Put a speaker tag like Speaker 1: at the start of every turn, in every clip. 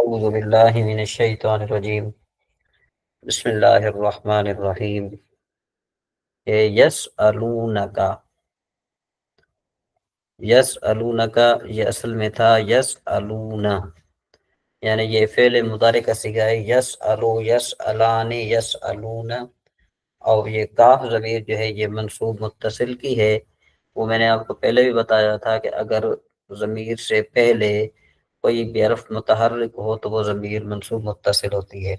Speaker 1: اعوذ باللہ من الشیطان الرجیم بسم اللہ الرحمن الرحیم یسألونکا یسألونکا یہ اصل میں تھا یسألونا، یعنی یہ فعل مضارع کا صیغہ ہے یسألو یسألان یسألون، اور یہ کاف ضمیر جو ہے یہ منصوب متصل کی ہے۔ وہ میں نے آپ کو پہلے بھی بتایا تھا کہ اگر ضمیر سے پہلے کوئی بھی حرف متحرک ہو تو وہ ضمیر منصوب متصل ہوتی ہے۔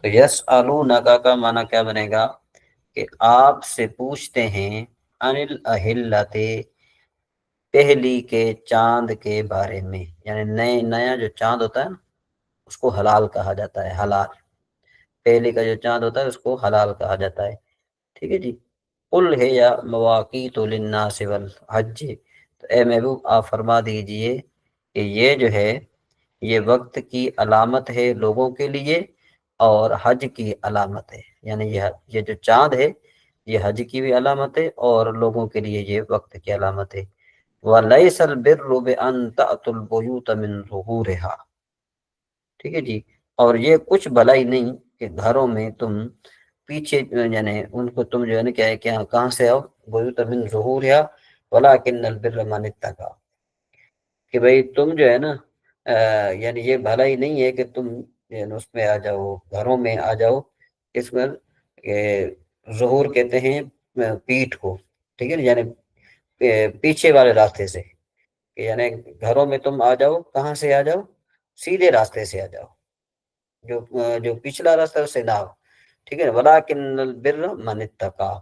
Speaker 1: تو یسألونک کا معنی کیا بنے گا کہ آپ سے پوچھتے ہیں عن الاہلۃ، پہلی کے چاند کے بارے میں، یعنی نیا جو چاند ہوتا ہے نا اس کو حلال کہا جاتا ہے، حلال، پہلی کا جو چاند ہوتا ہے اس کو حلال کہا جاتا ہے، ٹھیک ہے جی۔ قل ہے یا مواقیت للناس والحج، تو اے محبوب آپ فرما دیجئے کہ یہ جو ہے یہ وقت کی علامت ہے لوگوں کے لیے اور حج کی علامت ہے، یعنی یہ جو چاند ہے یہ حج کی بھی علامت ہے اور لوگوں کے لیے یہ وقت کی علامت ہے۔ وَلَيْسَ الْبِرُّ بِأَن تَأْتُوا الْبُيُوتَ مِنْ ظُهُورِهَا، ٹھیک ہے جی، اور یہ کچھ بھلائی نہیں کہ گھروں میں تم پیچھے، یعنی ان کو تم جو ہے نا کیا ہے کہ کہاں سے آؤ، بیوت من ظہورها ولکن البر من اتقى، کہ بھئی تم جو ہے نا یعنی یہ بھلائی نہیں ہے کہ تم یعنی اس میں آ جاؤ، گھروں میں آ جاؤ، اس میں ظہور کہتے ہیں پیٹھ کو، ٹھیک ہے نا، یعنی پیچھے والے راستے سے، کہ یعنی گھروں میں تم آ جاؤ، کہاں سے آ جاؤ، سیدھے راستے سے آ جاؤ، جو پچھلا راستہ اس سے نہ ہو، ٹھیک ہے، ولیکن البر من اتقى،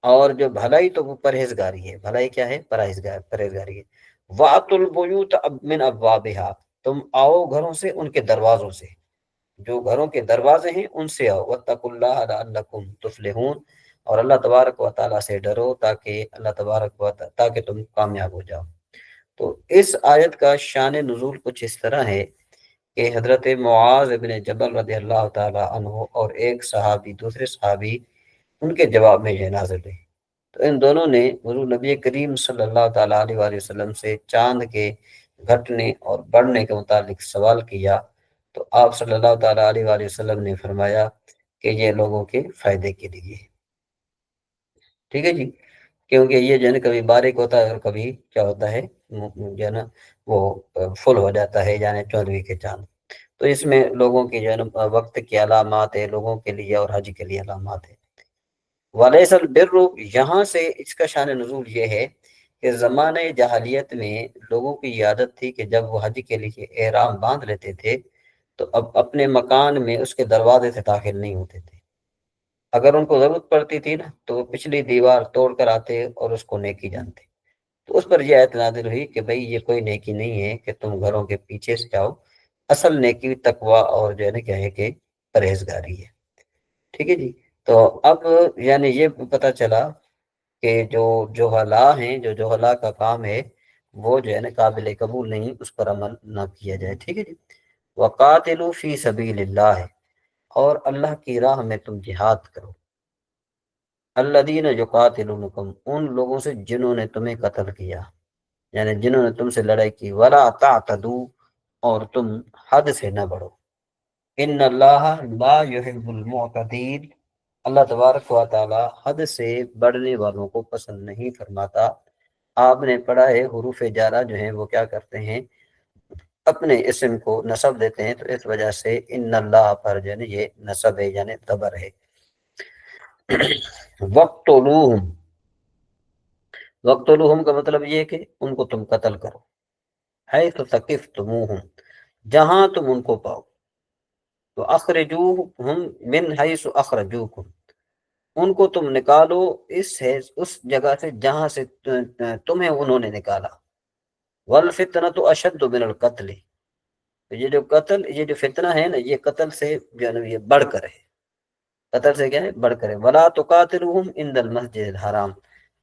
Speaker 1: اور جو بھلائی تو وہ پرہیزگاری ہے، بھلائی کیا ہے، پرہیزگاری ہے۔ وَأْتُوا الْبُيُوتَ مِنْ أَبْوَابِهَا، تم آؤ گھروں سے ان کے دروازوں سے، جو گھروں کے دروازے ہیں ان سے آؤ۔ وَاتَّقُوا اللَّهَ لَعَلَّكُمْ تُفْلِحُونَ، اور اللہ تبارک و تعالیٰ سے ڈرو تاکہ تم کامیاب ہو جاؤ۔ تو اس آیت کا شان نزول کچھ اس طرح ہے کہ حضرت معاذ بن جبل رضی اللہ تعالی عنہ اور ایک صحابی، دوسرے صحابی، ان کے جواب میں یہ نازل ہوئی۔ تو ان دونوں نے حضور نبی کریم صلی اللہ تعالی علیہ وآلہ وسلم سے چاند کے گھٹنے اور بڑھنے کے متعلق سوال کیا، تو آپ صلی اللہ تعالی علیہ وآلہ وسلم نے فرمایا کہ یہ لوگوں کے فائدے کے لیے، ٹھیک ہے جی، کیونکہ یہ جو ہے نا کبھی باریک ہوتا ہے اور کبھی کیا ہوتا ہے جو ہے نا وہ فل ہو جاتا ہے، یعنی 14ویں کے چاند، تو اس میں لوگوں کی جو ہے نا وقت کی علامات ہے لوگوں کے لیے اور حج کے لیے علامات ہے۔ وَلَيْسَ الْبِرُّ، یہاں سے اس کا شان نزول یہ ہے کہ زمانہ جاہلیت میں لوگوں کی یہ عادت تھی کہ جب وہ حج کے لیے احرام باندھ لیتے تھے تو اب اپنے مکان میں اس کے دروازے سے داخل نہیں ہوتے تھے، اگر ان کو ضرورت پڑتی تھی نا تو وہ پچھلی دیوار توڑ کر آتے اور اس کو نیکی جانتے۔ تو اس پر یہ آیت نازل ہوئی کہ بھئی یہ کوئی نیکی نہیں ہے کہ تم گھروں کے پیچھے سے جاؤ، اصل نیکی تقوی اور جو ہے نا کیا ہے کہ پرہیزگاری ہے، ٹھیک ہے جی۔ تو اب یعنی یہ پتہ چلا کہ جو جوہلا ہیں، جو جوہلا کا کام ہے وہ جو ہے نا قابل قبول نہیں، اس پر عمل نہ کیا جائے، ٹھیک ہے جی۔ وَقَاتِلُوا فِي سَبِيلِ اللَّهِ، اور اللہ کی راہ میں تم جہاد کرو، الذین یقاتلونکم، ان لوگوں سے جنہوں نے تمہیں قتل کیا، یعنی جنہوں نے تم سے لڑائی کی، ولا تعتدوا، اور تم حد سے نہ بڑھو، ان اللہ لا یحب المعتدین، اللہ تبارک و تعالی حد سے بڑھنے والوں کو پسند نہیں فرماتا۔ آپ نے پڑھا ہے حروف جارہ جو ہیں وہ کیا کرتے ہیں، اپنے اسم کو نصب دیتے ہیں، تو اس وجہ سے ان اللہ پر جو ہے یہ نصب ہے، یعنی خبر ہے۔ وقتلوہم، وقتلوہم کا مطلب یہ ہے کہ ان کو تم قتل کرو، حیث ثقفتموہم، جہاں تم ان کو پاؤ، تو اخرجوہم من حیث اخرجوکم، ان کو تم نکالو اس جگہ سے جہاں سے تمہیں انہوں نے نکالا۔ والفتنۃ اشد من القتل، تو یہ جو قتل، یہ جو فتنہ ہے نا یہ قتل سے جو ہے نا یہ بڑھ کر ہے، قتل سے کیا ہے، بڑھ کر ہے۔ ولا تقاتلوہم عند المسجد الحرام،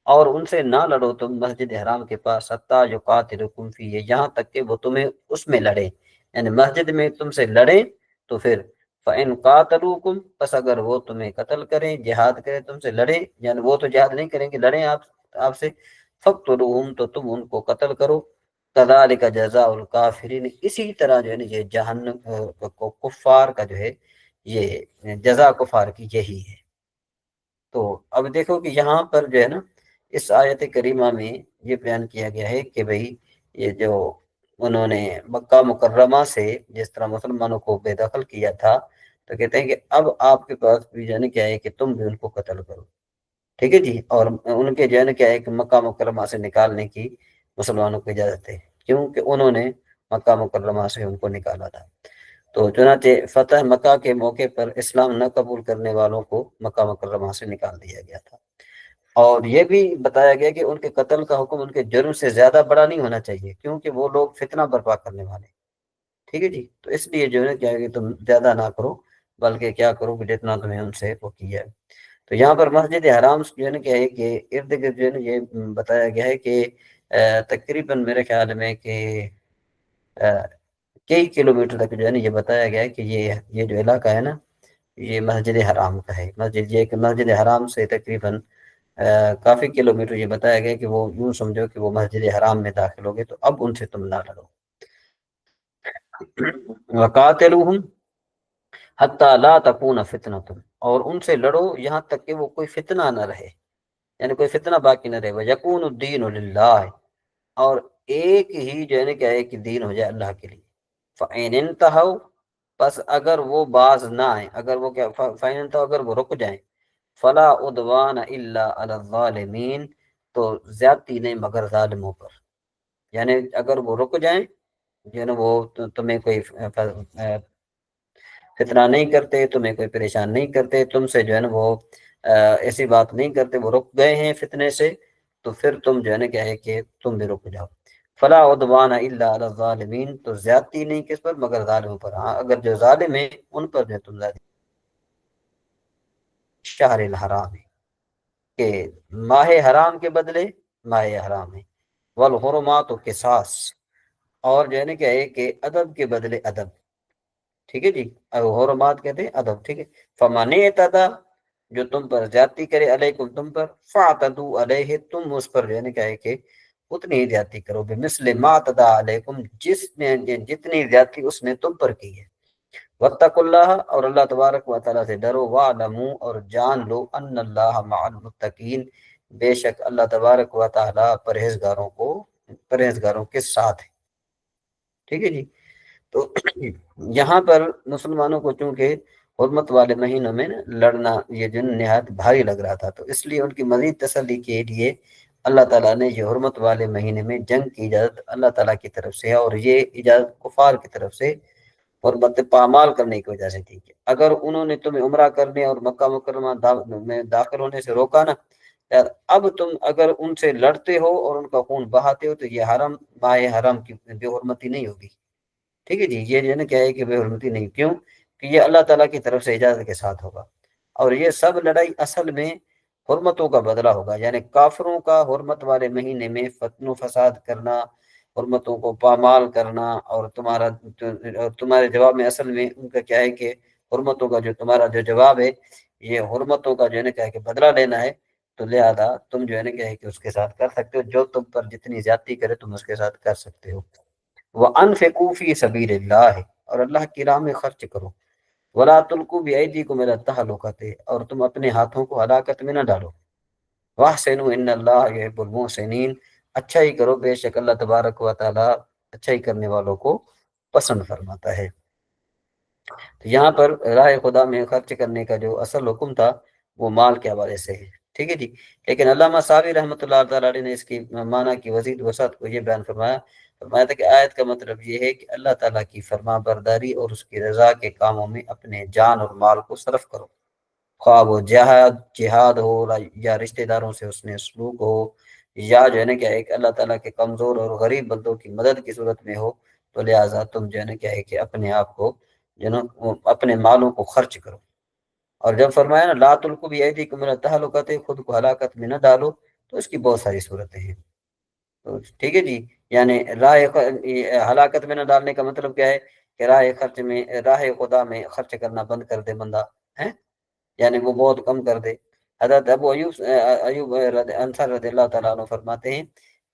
Speaker 1: اور ان سے نہ لڑو تم مسجد حرام کے پاس، حتی یقاتلوکم فیہ، یہاں تک کہ وہ تمہیں اس میں لڑے، یعنی مسجد میں تم سے لڑیں تو پھر فَإِن قَاتَلُوكُمْ، پس اگر وہ تمہیں قتل کریں، جہاد کریں، تم سے لڑیں، یعنی وہ تو جہاد نہیں کریں گے، لڑیں آپ سے، فَاقْتُلُوهُمْ، تو تم ان کو قتل کرو، کذالک جزاء الکافرین، اسی طرح جو ہے نا یہ جہنم کو کفار کا جو ہے یہ جزا کفار کی یہی ہے۔ تو اب دیکھو کہ یہاں پر جو ہے نا اس آیت کریمہ میں یہ بیان کیا گیا ہے کہ بھئی یہ جو انہوں نے مکہ مکرمہ سے جس طرح مسلمانوں کو بے دخل کیا تھا، تو کہتے ہیں کہ اب آپ کے پاس بھی جو ہے نا کیا ہے کہ تم بھی ان کو قتل کرو، ٹھیک ہے جی، اور ان کے جو ہے نا کیا ہے کہ مکہ مکرمہ سے نکالنے کی مسلمانوں کو اجازت ہے، کیونکہ انہوں نے مکہ مکرمہ سے ان کو نکالا تھا۔ تو چنانچہ فتح مکہ کے موقع پر اسلام نہ قبول کرنے والوں کو مکہ مکرمہ سے نکال دیا گیا تھا، اور یہ بھی بتایا گیا کہ ان کے قتل کا حکم ان کے جرم سے زیادہ بڑا نہیں ہونا چاہیے، کیونکہ وہ لوگ فتنہ برپا کرنے والے، ٹھیک ہے جی، تو اس لیے جو ہے کیا ہے کہ تم زیادہ نہ کرو، بلکہ کیا کرو کہ جتنا تمہیں ان سے وہ کیا ہے۔ تو یہاں پر مسجد حرام جو ہے نا کیا ہے کہ ارد گرد جو ہے نا یہ بتایا گیا ہے کہ تقریباً میرے خیال میں کہ کئی کلومیٹر تک جو ہے نا یہ بتایا گیا ہے کہ یہ جو علاقہ ہے نا یہ مسجد حرام کا ہے، مسجد حرام سے تقریباً کافی کلومیٹر یہ بتایا گیا کہ وہ یوں سمجھو کہ وہ مسجد حرام میں داخل ہو گئے، تو اب ان سے تم نہ لڑو۔ وقاتلوہم حتی لا تکون فتنۃ، اور ان سے لڑو یہاں تک کہ وہ کوئی فتنہ نہ رہے، یعنی کوئی فتنہ باقی نہ رہے، وَيَكُونُ الدِّينُ لِلَّهِ، اور ایک ہی جو ہے نا کیا ہے کہ دین ہو جائے اللہ کے لیے۔ فَإِنِ انْتَهَوْا، پس اگر وہ باز نہ آئیں، اگر وہ کیا فَإِنِ انْتَهَوْا، اگر وہ رک جائیں، فَلَا عُدْوَانَ إِلَّا عَلَى الظَّالِمِينَ، تو زیادتی نہیں مگر ظالموں پر، یعنی اگر وہ رک جائیں جو ہے نا وہ تمہیں کوئی فتنہ نہیں کرتے، تمہیں کوئی پریشان نہیں کرتے، تم سے جو ہے نا وہ ایسی بات نہیں کرتے، وہ رک گئے ہیں فتنے سے، تو پھر تم جو ہے نا کیا ہے کہ تم بھی رک جاؤ۔ فلا عدوان الا علی الظالمین، تو زیادتی نہیں کس پر مگر ظالموں پر، ہاں اگر جو ظالم ہیں ان پر جو ہے تم زیادتی۔ شہر الحرام ہے کہ ماہ حرام کے بدلے ماہ حرام ہے، والحرمات قصاص، اور جو ہے نا کیا ہے کہ ادب کے بدلے ادب، ٹھیک ہے جی، حرمات کہتے ہیں ادب، ٹھیک ہے۔ فمن اعتدی، جو تم پر زیادتی کرے، علیکم تم پر، فاعتدوا علیہ، تم اس پر جو ہے نا کیا ہے کہ اتنی ہی زیادتی کرو، بمثل ما اعتدی علیکم، جتنی زیادتی اس نے تم پر کی ہے۔ واتقوا اللہ، اور اللہ تبارک و تعالیٰ سے ڈرو، واعلموا، اور جان لو، ان اللہ مع المتقین، بے شک اللہ تبارک و تعالیٰ پرہیزگاروں کے ساتھ ہے، ٹھیک ہے جی۔ تو یہاں پر مسلمانوں کو چونکہ حرمت والے مہینوں میں لڑنا یہ جن نہایت بھاری لگ رہا تھا، تو اس لیے ان کی مزید تسلی کے لیے اللہ تعالیٰ نے یہ حرمت والے مہینے میں جنگ کی اجازت اللہ تعالیٰ کی طرف سے ہے، اور یہ اجازت کفار کی طرف سے حرمت پامال کرنے کی وجہ سے تھی کہ اگر انہوں نے تمہیں عمرہ کرنے اور مکہ مکرمہ میں داخل ہونے سے روکا نا، اب تم اگر ان سے لڑتے ہو اور ان کا خون بہاتے ہو، تو یہ حرم ماہ حرم کی بے حرمتی نہیں ہوگی، ٹھیک ہے جی، یہ جو ہے نا کیا ہے کہ بے حرمتی نہیں، کیوں کہ یہ اللہ تعالیٰ کی طرف سے اجازت کے ساتھ ہوگا، اور یہ سب لڑائی اصل میں حرمتوں کا بدلہ ہوگا، یعنی کافروں کا حرمت والے مہینے میں فتن و فساد کرنا، حرمتوں کو پامال کرنا، اور تمہارے جواب میں اصل میں ان کا کیا ہے کہ حرمتوں کا جو تمہارا جو جواب ہے، یہ حرمتوں کا جو ہے نا کیا ہے کہ بدلہ لینا ہے، تو لہذا تم جو ہے نا کیا ہے کہ اس کے ساتھ کر سکتے ہو، جو تم پر جتنی زیادتی کرے تم اس کے ساتھ کر سکتے ہو۔ وَأَنفِقُوا فِي سَبِيلِ اللَّهِ، اور اللہ کی راہ میں خرچ کرو، وَلَا تُلْقُوا بِأَيْدِيكُمْ إِلَى التَّهْلُكَةِ، اور تم اپنے ہاتھوں کو ہلاکت میں نہ ڈالو، وَأَحْسِنُوا إِنَّ اللَّهَ يُحِبُّ الْمُحْسِنِينَ، اچھا ہی کرو، بے شک اللہ تبارک و تعالی اچھا ہی کرنے والوں کو پسند فرماتا ہے۔ تو یہاں پر راہ خدا میں خرچ کرنے کا جو اصل حکم تھا وہ مال کے حوالے سے ہے، ٹھیک ہے جی، لیکن علامہ صاوی رحمۃ اللہ تعالیٰ علیہ نے اس کی معنی کی وسیع وسعت کو یہ بیان فرمایا تھا کہ آیت کا مطلب یہ ہے کہ اللہ تعالیٰ کی فرما برداری اور اس کی رضا کے کاموں میں اپنے جان اور مال کو صرف کرو، خواہ وہ جہاد ہو، یا رشتہ داروں سے اس نے سلوک ہو، یا جو ہے نا کیا ہے کہ اللہ تعالیٰ کے کمزور اور غریب بندوں کی مدد کی صورت میں ہو، تو لہٰذا تم جو ہے نا کیا ہے کہ اپنے آپ کو جو نا اپنے مالوں کو خرچ کرو، اور جب فرمایا نا لا تلقوا بأیدیکم الی التہلکۃ، خود کو ہلاکت میں نہ ڈالو، تو اس کی بہت ساری صورتیں ہیں، تو ٹھیک ہے جی، یعنی ہلاکت میں نہ ڈالنے کا مطلب کیا ہے کہ راہ خدا میں خرچ کرنا بند کر دے بندہ، ہے یعنی وہ بہت کم کر دے۔ حضرت ابو ایوب انصاری رضی اللہ تعالیٰ عنہ فرماتے ہیں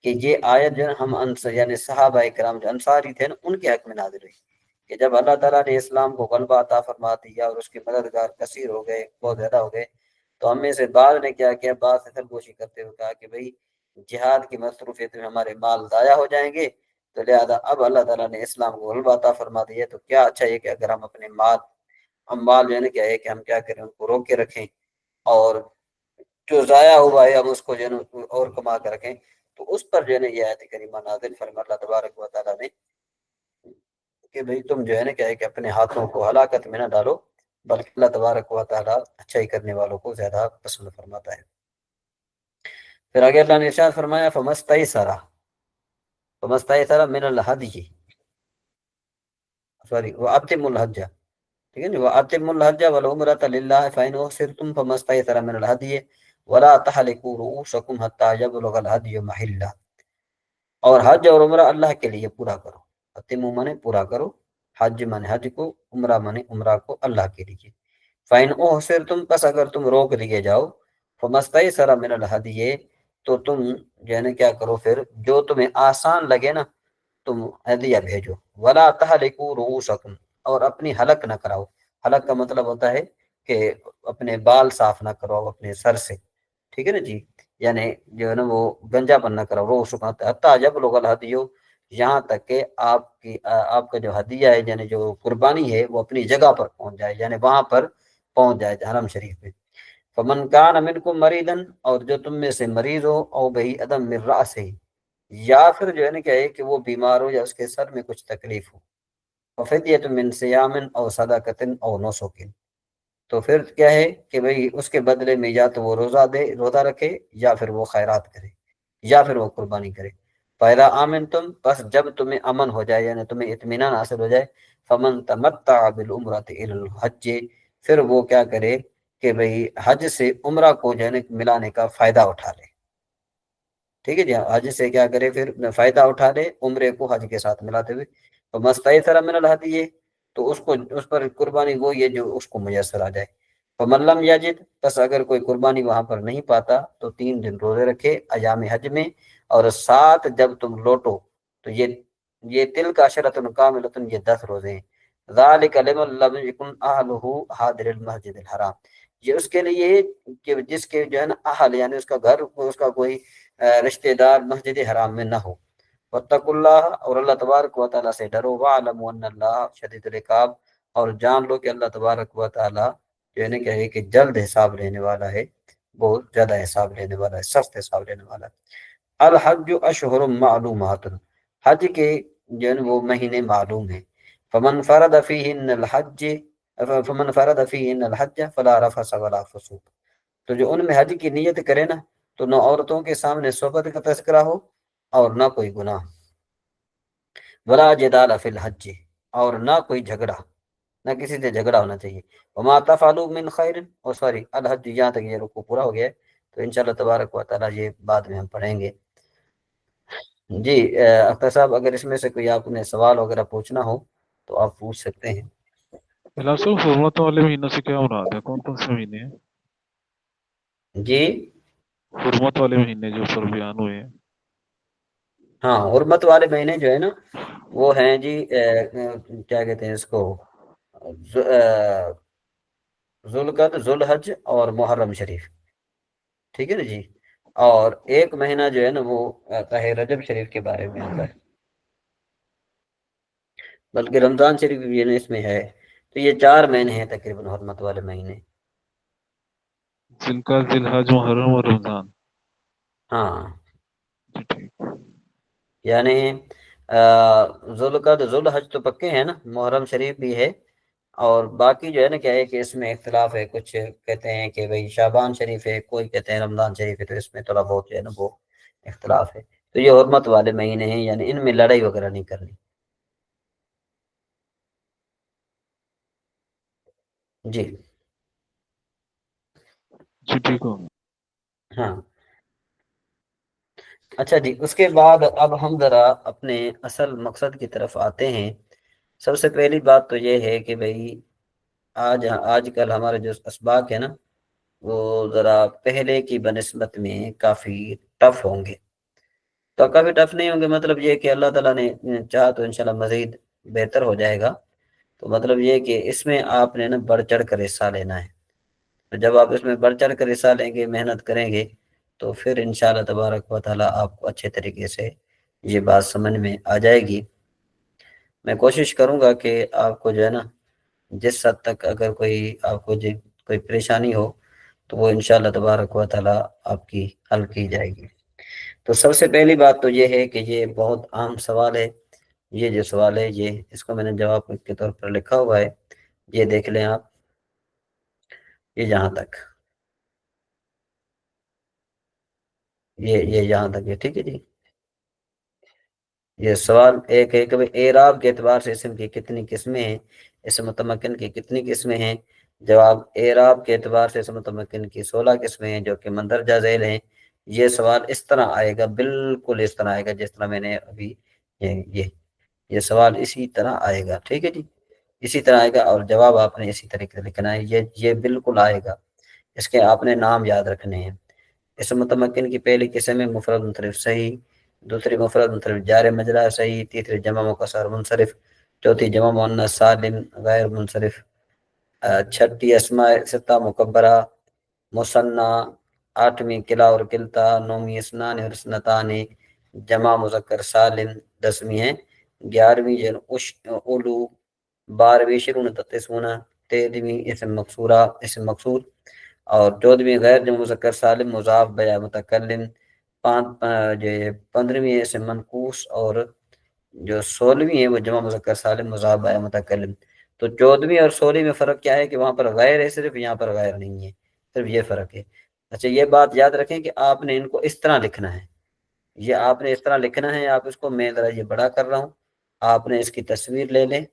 Speaker 1: کہ یہ آیت جو ہے ہم یعنی صحابہ کرام جو انصاری تھے نا ان کے حق میں نازل ہوئی کہ جب اللہ تعالیٰ نے اسلام کو غلبہ عطا فرما دیا اور اس کے مددگار کثیر ہو گئے، بہت زیادہ ہو گئے، تو ہم میں سے بعض نے کیا کیا، بعض سے سرگوشی کرتے ہوئے کہا کہ بھئی جہاد کی مصروفیت میں ہمارے مال ضائع ہو جائیں گے، تو لہذا اب اللہ تعالیٰ نے اسلام کو غلبہ عطا فرما دیا تو کیا اچھا ہے کہ اگر ہم اپنے مال جو ہے نا کیا ہے کہ ہم کیا کریں، ان کو روک کے رکھیں، اور جو ضائع ہوا ہے ہم اس کو جو ہے نا اور کما کے رکھیں۔ تو اس پر جو ہے نا یہ آیت کریمہ نازل فرما اللہ تبارک و تعالیٰ نے کہ بھئی تم جو ہے نا کیا ہے کہ اپنے ہاتھوں کو ہلاکت میں نہ ڈالو، بلکہ اللہ تبارک و تعالیٰ اچھائی کرنے والوں کو زیادہ پسند فرماتا ہے۔ پھر آگے اللہ نے ارشاد فرمایا فمستیسر من الہدی، وَأَتِمُّ الْحَجَّ، ٹھیک ہے نا، وَأَتِمُّ الْحَجَّ وَالْعُمْرَةَ لِلَّهِ فَإِنْ أُحْصِرْتُمْ فَمَا اسْتَيْسَرَ مِنَ الْهَدْيِ وَلَا تَحْلِقُوا رُءُوسَكُمْ حَتَّى يَبْلُغَ الْهَدْيُ مَحِلَّهُ، اور حج اور عمرہ اللہ کے لیے پورا کرو، اتم مانے پورا کرو، حج مانے حج کو، عمرہ مانے عمرہ کو اللہ کے لیے۔ فَإِنْ أُحْصِرْتُمْ، پس اگر تم روک لیے جاؤ، فَمَسْتَيْسَرَ مِنَ الْهَدْيِ، تو تم جو ہے نا کیا کرو، پھر جو تمہیں آسان لگے نا تم ہدیہ بھیجو۔ وَلَا تَحْلِقُوا رُؤُوسَكُمْ، اور اپنی حلق نہ کراؤ۔ حلق کا مطلب ہوتا ہے کہ اپنے بال صاف نہ کراؤ اپنے سر سے، ٹھیک ہے نا جی، یعنی جو ہے نا وہ گنجا پن نہ کراؤ، وہ سکھاتا حتیٰ یبلغ الہدی، یہاں تک کہ آپ کا جو ہدیہ ہے یعنی جو قربانی ہے وہ اپنی جگہ پر پہنچ جائے، یعنی وہاں پر پہنچ جائے حرم شریف میں۔ فمن کان منکم مریضا، اور جو تم میں سے مریض ہو، او بہی عدم من رأسہ، یا پھر جو ہے نا کیا ہے کہ وہ بیمار ہو یا اس کے سر میں کچھ تکلیف ہو، وفدیۃ من صیام او صدقۃ او نسک، تو پھر کیا ہے کہ بھئی اس کے بدلے میں یا تو وہ روزہ رکھے، یا پھر وہ خیرات کرے، یا پھر وہ قربانی کرے۔ فَإِذَا آمَنْتُمْ، پس جب تمہیں امن ہو جائے یعنی تمہیں اطمینان حاصل ہو جائے، فَمَنْ تَمَتَّعَ بِالْعُمْرَةِ إِلَى الْحَجِّ، پھر وہ کیا کرے کہ بھئی حج سے عمرہ کو جو ہے نا ملانے کا فائدہ اٹھا لے، ٹھیک ہے جی، حج سے کیا کرے پھر فائدہ اٹھا لے عمرے کو حج کے ساتھ ملاتے ہوئے۔ تو مستیسر من الہدی، تو اس پر قربانی وہ یہ جو اس کو میسر آ جائے۔ فمن لم یجد، بس اگر کوئی قربانی وہاں پر نہیں پاتا تو 3 دن روزے رکھے ایام حج میں، اور 7 جب تم لوٹو، تو یہ تل کا عشرۃ کاملۃ، یہ 10 روزے ہیں۔ ذالک لمن لم یکن اہلہ حاضر المسجد الحرام، یہ اس کے لیے کہ جس کے جو ہے نا اہل یعنی اس کا گھر، اس کا کوئی رشتہ دار مسجد حرام میں نہ ہو۔ واتقوا اللہ، اور اللہ تبارک و تعالیٰ سے ڈرو، وَاعْلَمُوا أَنَّ اللَّهَ شَدِيدُ الْعِقَابِ، اور جان لو کہ اللہ تبارک و تعالیٰ جو ہے نا کہ جلد حساب لینے والا ہے، بہت زیادہ حساب لینے والا ہے، سخت حساب لینے والا ہے۔ الحج اشہر معلومات، حج کے جو ہے نا وہ مہینے معلوم ہیں۔ فمن فرد فیہن الحج فلا رفث ولا فسوق، تو جو ان میں حج کی نیت کرے نا تو نہ عورتوں کے سامنے صحبت کا تذکرہ ہو اور نہ کوئی گناہ، ولا جدال فی الحج، اور نہ کوئی جھگڑا، نہ کسی سے جھگڑا ہونا چاہیے۔ وما تفعلوا من خیر، اور سوری الحج، یہاں تک یہ رکوع پورا ہو گیا ہے، تو انشاءاللہ تبارک و تعالیٰ یہ بعد میں ہم پڑھیں گے۔ جی اختر صاحب، اگر اس میں سے کوئی آپ نے سوال وغیرہ پوچھنا ہو تو آپ پوچھ سکتے ہیں۔
Speaker 2: فی صاحب حرمت والے مہینوں سے کیا مراد ہے؟ کون کون سے مہینے ہیں
Speaker 1: جی
Speaker 2: حرمت والے مہینے جو پر بیان ہوئے ہیں؟
Speaker 1: ہاں، حرمت والے مہینے جو ہے نا وہ ہیں جی کیا کہتے ہیں اس کو، ذوالقعدہ، ذوالحج اور محرم شریف، ٹھیک ہے نا جی، اور ایک مہینہ جو ہے نا وہ آتا ہے رجب شریف کے بارے میں آتا ہے، بلکہ رمضان شریف بھی یہ نا اس میں ہے، تو یہ 4 مہینے ہیں تقریباً حرمت والے مہینے۔
Speaker 2: ذی القعدہ، ذی الحج، محرم اور رمضان۔
Speaker 1: ہاں،
Speaker 2: جی ٹھیک۔
Speaker 1: یعنی ذوالقعدہ، ذوالحج تو پکے ہیں نا، محرم شریف بھی ہے، اور باقی جو ہے نا کیا ہے کہ اس میں اختلاف ہے، کچھ کہتے ہیں کہ بھئی شعبان شریف ہے، کوئی کہتے ہیں رمضان شریف ہے، تو اس میں تھوڑا بہت جو ہے نا وہ اختلاف ہے۔ تو یہ حرمت والے مہینے ہیں، یعنی ان میں لڑائی وغیرہ نہیں کرنی۔ جی
Speaker 2: جی ٹھیک ہو۔
Speaker 1: ہاں، اچھا جی، اس کے بعد اب ہم ذرا اپنے اصل مقصد کی طرف آتے ہیں۔ سب سے پہلی بات تو یہ ہے کہ بھئی آج کل ہمارے جو اسباق ہے نا وہ ذرا پہلے کی بنسبت میں کافی ٹف ہوں گے، تو کافی ٹف نہیں ہوں گے، مطلب یہ کہ اللہ تعالیٰ نے چاہا تو انشاءاللہ مزید بہتر ہو جائے گا۔ تو مطلب یہ کہ اس میں آپ نے نا بڑھ چڑھ کر حصہ لینا ہے، تو جب آپ اس میں بڑھ چڑھ کر حصہ لیں گے، محنت کریں گے، تو پھر انشاءاللہ تبارک و تعالیٰ آپ کو اچھے طریقے سے یہ بات سمجھ میں آ جائے گی۔ میں کوشش کروں گا کہ آپ کو جو ہے نا جس حد تک اگر کوئی آپ کو کوئی پریشانی ہو تو وہ انشاءاللہ تبارک و تعالیٰ آپ کی حل کی جائے گی۔ تو سب سے پہلی بات تو یہ ہے کہ یہ بہت عام سوال ہے، یہ جو سوال ہے یہ اس کو میں نے جواب کے طور پر لکھا ہوا ہے، یہ دیکھ لیں آپ، یہ یہاں تک، یہ یہاں تک ہے، ٹھیک ہے جی۔ یہ سوال ایک ہے کہ اعراب کے اعتبار سے اسم کی کتنی قسمیں ہیں، اسم متمکن کی کتنی قسمیں ہیں؟ جواب، اعراب کے اعتبار سے اسم متمکن کی 16 قسمیں ہیں جو کہ مندرجہ ذیل ہیں۔ یہ سوال اس طرح آئے گا، بالکل اس طرح آئے گا جس طرح میں نے ابھی یہ سوال اسی طرح آئے گا، ٹھیک ہے جی، اسی طرح آئے گا، اور جواب آپ نے اسی طریقے سے لکھنا ہے، یہ بالکل آئے گا۔ اس کے آپ نے نام یاد رکھنے ہیں۔ اسم متمکن کی پہلی قسم ہے مفرد منصرف صحیح، دوسری مفرد منصرف جار مجرا صحیح، تیسری جمع مکسر منصرف، چوتھی جمع مؤنث سالم غیر منصرف، چھٹی اسماء ستہ مکبرہ مثنیٰ، آٹھویں کلا اور کلتا، نویں اسنان اور اسنتان جمع مذکر سالم، 10ویں ہے، 11ویں اولو، 12ویں شرون تتسونا، 13ویں اسم مقصورہ اسم مقصور، اور 14ویں غیر جمع مذکر سالم مضاف بیا متکلم، 15ویں اسم منقوص، اور جو 16ویں ہے وہ جمع مذکر سالم مضاف بیا متکلم۔ تو 14ویں اور 16ویں میں فرق کیا ہے کہ وہاں پر غیر ہے صرف، یہاں پر غیر نہیں ہے، صرف یہ فرق ہے۔ اچھا یہ بات یاد رکھیں کہ آپ نے ان کو اس طرح لکھنا ہے، یہ آپ نے اس طرح لکھنا ہے، آپ اس کو، میں ذرا یہ بڑا کر رہا ہوں، آپ نے اس کی تصویر لے لیں،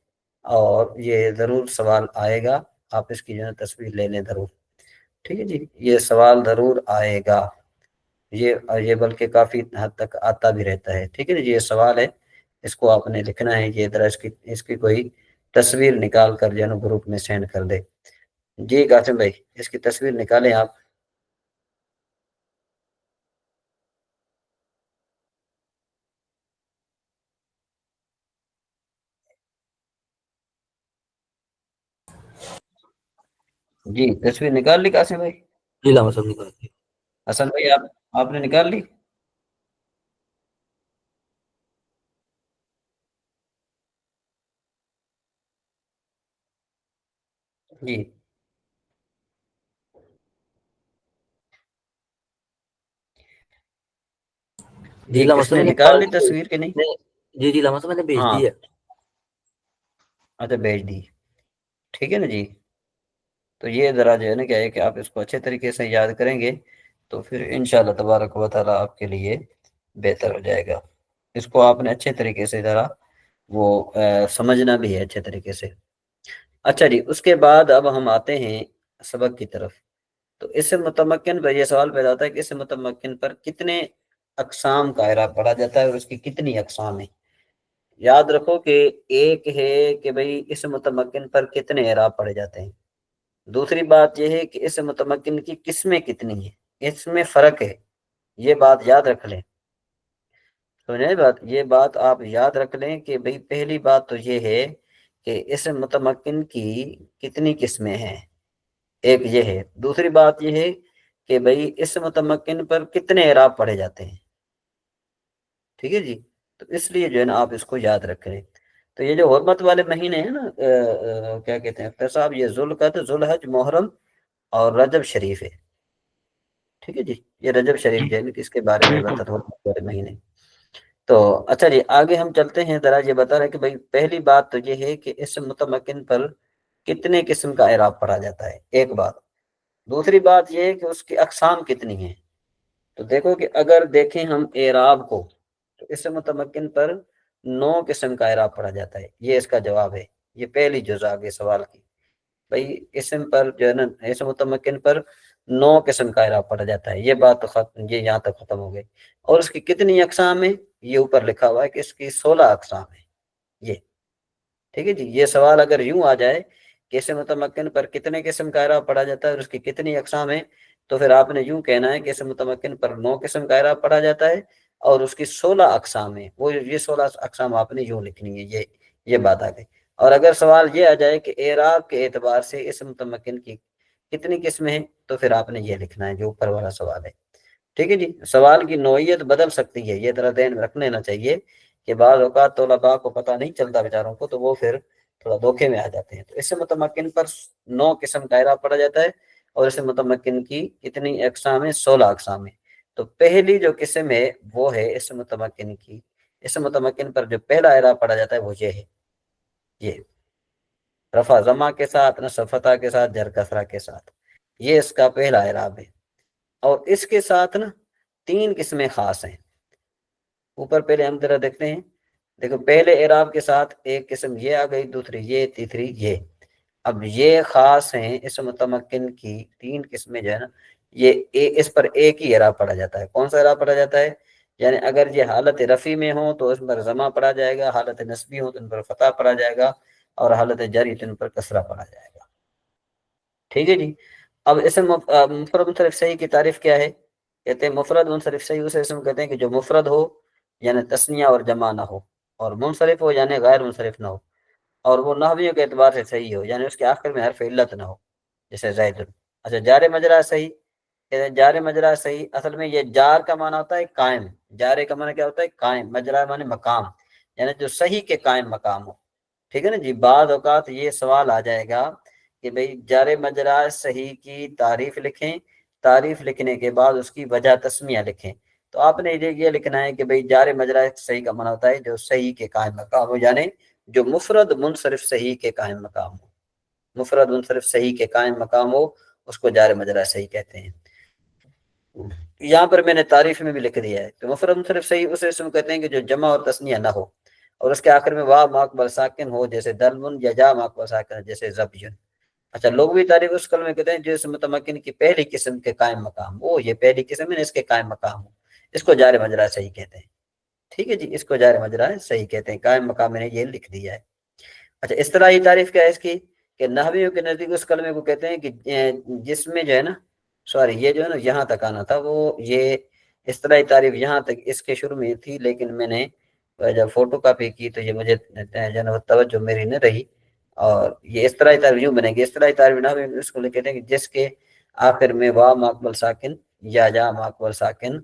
Speaker 1: اور یہ ضرور سوال آئے گا، آپ اس کی جو ہے تصویر لے لیں ضرور، ٹھیک ہے جی، یہ سوال ضرور آئے گا، یہ بلکہ کافی حد تک آتا بھی رہتا ہے، ٹھیک ہے جی، یہ سوال ہے، اس کو آپ نے لکھنا ہے، یہ ذرا اس کی کوئی تصویر نکال کر جو ہے نا گروپ میں سینڈ کر دے۔ جی قاسم بھائی، اس کی تصویر نکالیں آپ۔ جی تصویر نکال لی قاسم بھائی؟
Speaker 3: جی لاما صاحب نکال دی۔
Speaker 1: حسن بھائی آپ نے نکال لی؟ جی
Speaker 3: جی
Speaker 1: جی
Speaker 3: لاما
Speaker 1: کس
Speaker 3: صاحب
Speaker 1: نے
Speaker 3: میں نے
Speaker 1: نکال لی تصویر کے نہیں؟
Speaker 3: جی جی لاما صاحب میں نے بھیج
Speaker 1: ہاں
Speaker 3: دی ہے۔
Speaker 1: اچھا بھیج دی، ٹھیک ہے نا جی۔ تو یہ ذرا جو ہے نا کیا ہے کہ آپ اس کو اچھے طریقے سے یاد کریں گے تو پھر انشاءاللہ تبارک و تعالیٰ آپ کے لیے بہتر ہو جائے گا۔ اس کو آپ نے اچھے طریقے سے ذرا وہ سمجھنا بھی ہے اچھے طریقے سے۔ اچھا جی، اس کے بعد اب ہم آتے ہیں سبق کی طرف۔ تو اس متمکن پر یہ سوال پیدا ہوتا ہے کہ اس متمکن پر کتنے اقسام کا اعراب پڑھا جاتا ہے اور اس کی کتنی اقسام ہیں؟ یاد رکھو کہ ایک ہے کہ بھئی اس متمکن پر کتنے اعراب پڑھے جاتے ہیں، دوسری بات یہ ہے کہ اس متمکن کی قسمیں کتنی ہیں، اس میں فرق ہے، یہ بات یاد رکھ لیں، سمجھے بات، یہ بات آپ یاد رکھ لیں کہ بھئی پہلی بات تو یہ ہے کہ اس متمکن کی کتنی قسمیں ہیں، ایک یہ ہے، دوسری بات یہ ہے کہ بھئی اس متمکن پر کتنے اعراب پڑھے جاتے ہیں، ٹھیک ہے جی۔ تو اس لیے جو ہے نا آپ اس کو یاد رکھیں۔ تو یہ جو حرمت والے مہینے ہیں نا، کیا کہتے ہیں اختر صاحب، یہ ذوالقعدہ، ذوالحج، محرم اور رجب شریف ہے، ٹھیک ہے جی، یہ رجب شریف جو ہے اس کے بارے میں
Speaker 2: بالکل۔
Speaker 1: بتا تھا حرمت والے مہینے۔ تو اچھا جی آگے ہم چلتے ہیں، ذرا یہ بتا رہے ہیں کہ بھائی پہلی بات تو یہ ہے کہ اس متمکن پر کتنے قسم کا اعراب پڑھا جاتا ہے، ایک بات، دوسری بات یہ ہے کہ اس کی اقسام کتنی ہیں۔ تو دیکھو کہ اگر دیکھیں ہم اعراب کو تو اس متمکن پر 9 قسم کا اعراب پڑھا جاتا ہے، یہ اس کا جواب ہے، یہ پہلی جزء آگے سوال کی، بھائی اسم پر جو ہے نا اسم متمکن پر 9 قسم کا اعراب پڑھا جاتا ہے، یہ بات تو ختم، یہ یہاں تک ختم ہو گئی۔ اور اس کی کتنی اقسام ہیں، یہ اوپر لکھا ہوا ہے کہ اس کی 16 اقسام ہیں، یہ ٹھیک ہے جی۔ یہ سوال اگر یوں آ جائے کہ اسم متمکن پر کتنے قسم کا اعراب پڑھا جاتا ہے اور اس کی کتنی اقسام ہیں، تو پھر آپ نے یوں کہنا ہے کہ اسم متمکن پر 9 قسم کا اعراب پڑھا جاتا ہے اور اس کی 16 اقسام ہیں، وہ یہ 16 اقسام آپ نے یوں لکھنی ہے، یہ بات آ گئی۔ اور اگر سوال یہ آ جائے کہ اعراب کے اعتبار سے اسم متمکن کی کتنی قسمیں ہیں، تو پھر آپ نے یہ لکھنا ہے جو اوپر والا سوال ہے، ٹھیک ہے جی۔ سوال کی نوعیت بدل سکتی ہے، یہ ذرا ذہن میں رکھ لینا چاہیے کہ بعض اوقات طلباء کو پتہ نہیں چلتا بیچاروں کو، تو وہ پھر تھوڑا دھوکے میں آ جاتے ہیں۔ تو اس سے متمکن پر 9 قسم کا اعراب پڑا جاتا ہے، اور اس سے متمکن کی کتنی اقسام ہیں؟ 16 اقسام ہیں۔ تو پہلی جو قسم ہے وہ ہے اس متمکن کی، اس متمکن پر جو پہلا اعراب پڑا جاتا ہے وہ یہ ہے، یہ رفع ضمہ کے ساتھ، نصب فتح کے ساتھ، جر کسرہ کے ساتھ، یہ اس کا پہلا اعراب ہے۔ اور اس کے ساتھ نا 3 قسمیں خاص ہیں، اوپر پہلے ہم ذرا دیکھتے ہیں۔ دیکھو پہلے اعراب کے ساتھ ایک قسم یہ آ گئی، دوسری یہ، تیسری یہ۔ اب یہ خاص ہیں اس متمکن کی 3 قسمیں جو ہے نا، یہ اس پر ایک ہی اعراب پڑا جاتا ہے۔ کون سا اعراب پڑا جاتا ہے؟ یعنی اگر یہ حالت رفع میں ہو تو اس پر ضمہ پڑا جائے گا، حالت نصبی ہو تو ان پر فتح پڑا جائے گا، اور حالت جری تو ان پر کسرہ پڑا جائے گا، ٹھیک ہے جی۔ اب اسم مفرد منصرف صحیح کی تعریف کیا ہے؟ کہتے ہیں مفرد منصرف صحیح اسے اسم کہتے ہیں کہ جو مفرد ہو یعنی تثنیہ اور جمع نہ ہو، اور منصرف ہو یعنی غیر منصرف نہ ہو، اور وہ نحویوں کے اعتبار سے صحیح ہو، یعنی اس کے آخر میں حرف علت نہ ہو، جیسے زید۔ اچھا جار مجرا صحیح، جار مجرا صحیح اصل میں یہ جار کا معنی ہوتا ہے قائم، جارے کا معنی کیا ہوتا ہے؟ قائم، مجرا معنی مقام، یعنی جو صحیح کے قائم مقام ہو، ٹھیک ہے نا جی۔ بعض اوقات یہ سوال آ جائے گا کہ بھئی جار مجرا صحیح کی تعریف لکھیں، تعریف لکھنے کے بعد اس کی وجہ تسمیہ لکھیں۔ تو آپ نے یہ لکھنا ہے کہ بھئی جار مجرا صحیح کا معنی ہوتا ہے جو صحیح کے قائم مقام ہو، یعنی جو مفرد منصرف صحیح کے قائم مقام ہو، مفرد منصرف صحیح کے قائم مقام ہو اس کو جار مجرا صحیح کہتے ہیں۔ یہاں پر میں نے تعریف میں بھی لکھ دیا ہے، تو مفرد منصرف صحیح اسے اسم کہتے ہیں کہ جو جمع اور تثنیہ نہ ہو، اور اس کے آخر میں واو ماقبل ساکن ہو جیسے دلون، یا جا ماقبل ساکن جیسے زبیون۔ اچھا لغوی تعریف اس کلمے کہتے ہیں جو اس متمکن کی پہلی قسم کے قائم مقام ہو، یہ پہلی قسم ہے اس کے قائم مقام ہو، اس کو جار مجرا صحیح کہتے ہیں، ٹھیک ہے جی، اس کو جار مجرا صحیح کہتے ہیں، قائم مقام میں نے یہ لکھ دیا ہے۔ اچھا اصطلاحی تعریف کیا ہے اس کی؟ کہ نحویوں کے نزدیک اس کلمے کو کہتے ہیں کہ جس میں جو ہے نا، سوری یہ جو ہے نا یہاں تک آنا تھا، وہ یہ اصطلاحی تعریف یہاں تک اس کے شروع میں تھی، لیکن میں نے جب فوٹو کاپی کی تو یہ مجھے توجہ میری نہ رہی، اور یہ اصطلاحی تعریف یوں بنے گی۔ اصطلاحی تعریف نحوی میں اس کو کہتے ہیں کہ جس کے آخر میں واو ماقبل ساکن یا جا ماقبل ساکن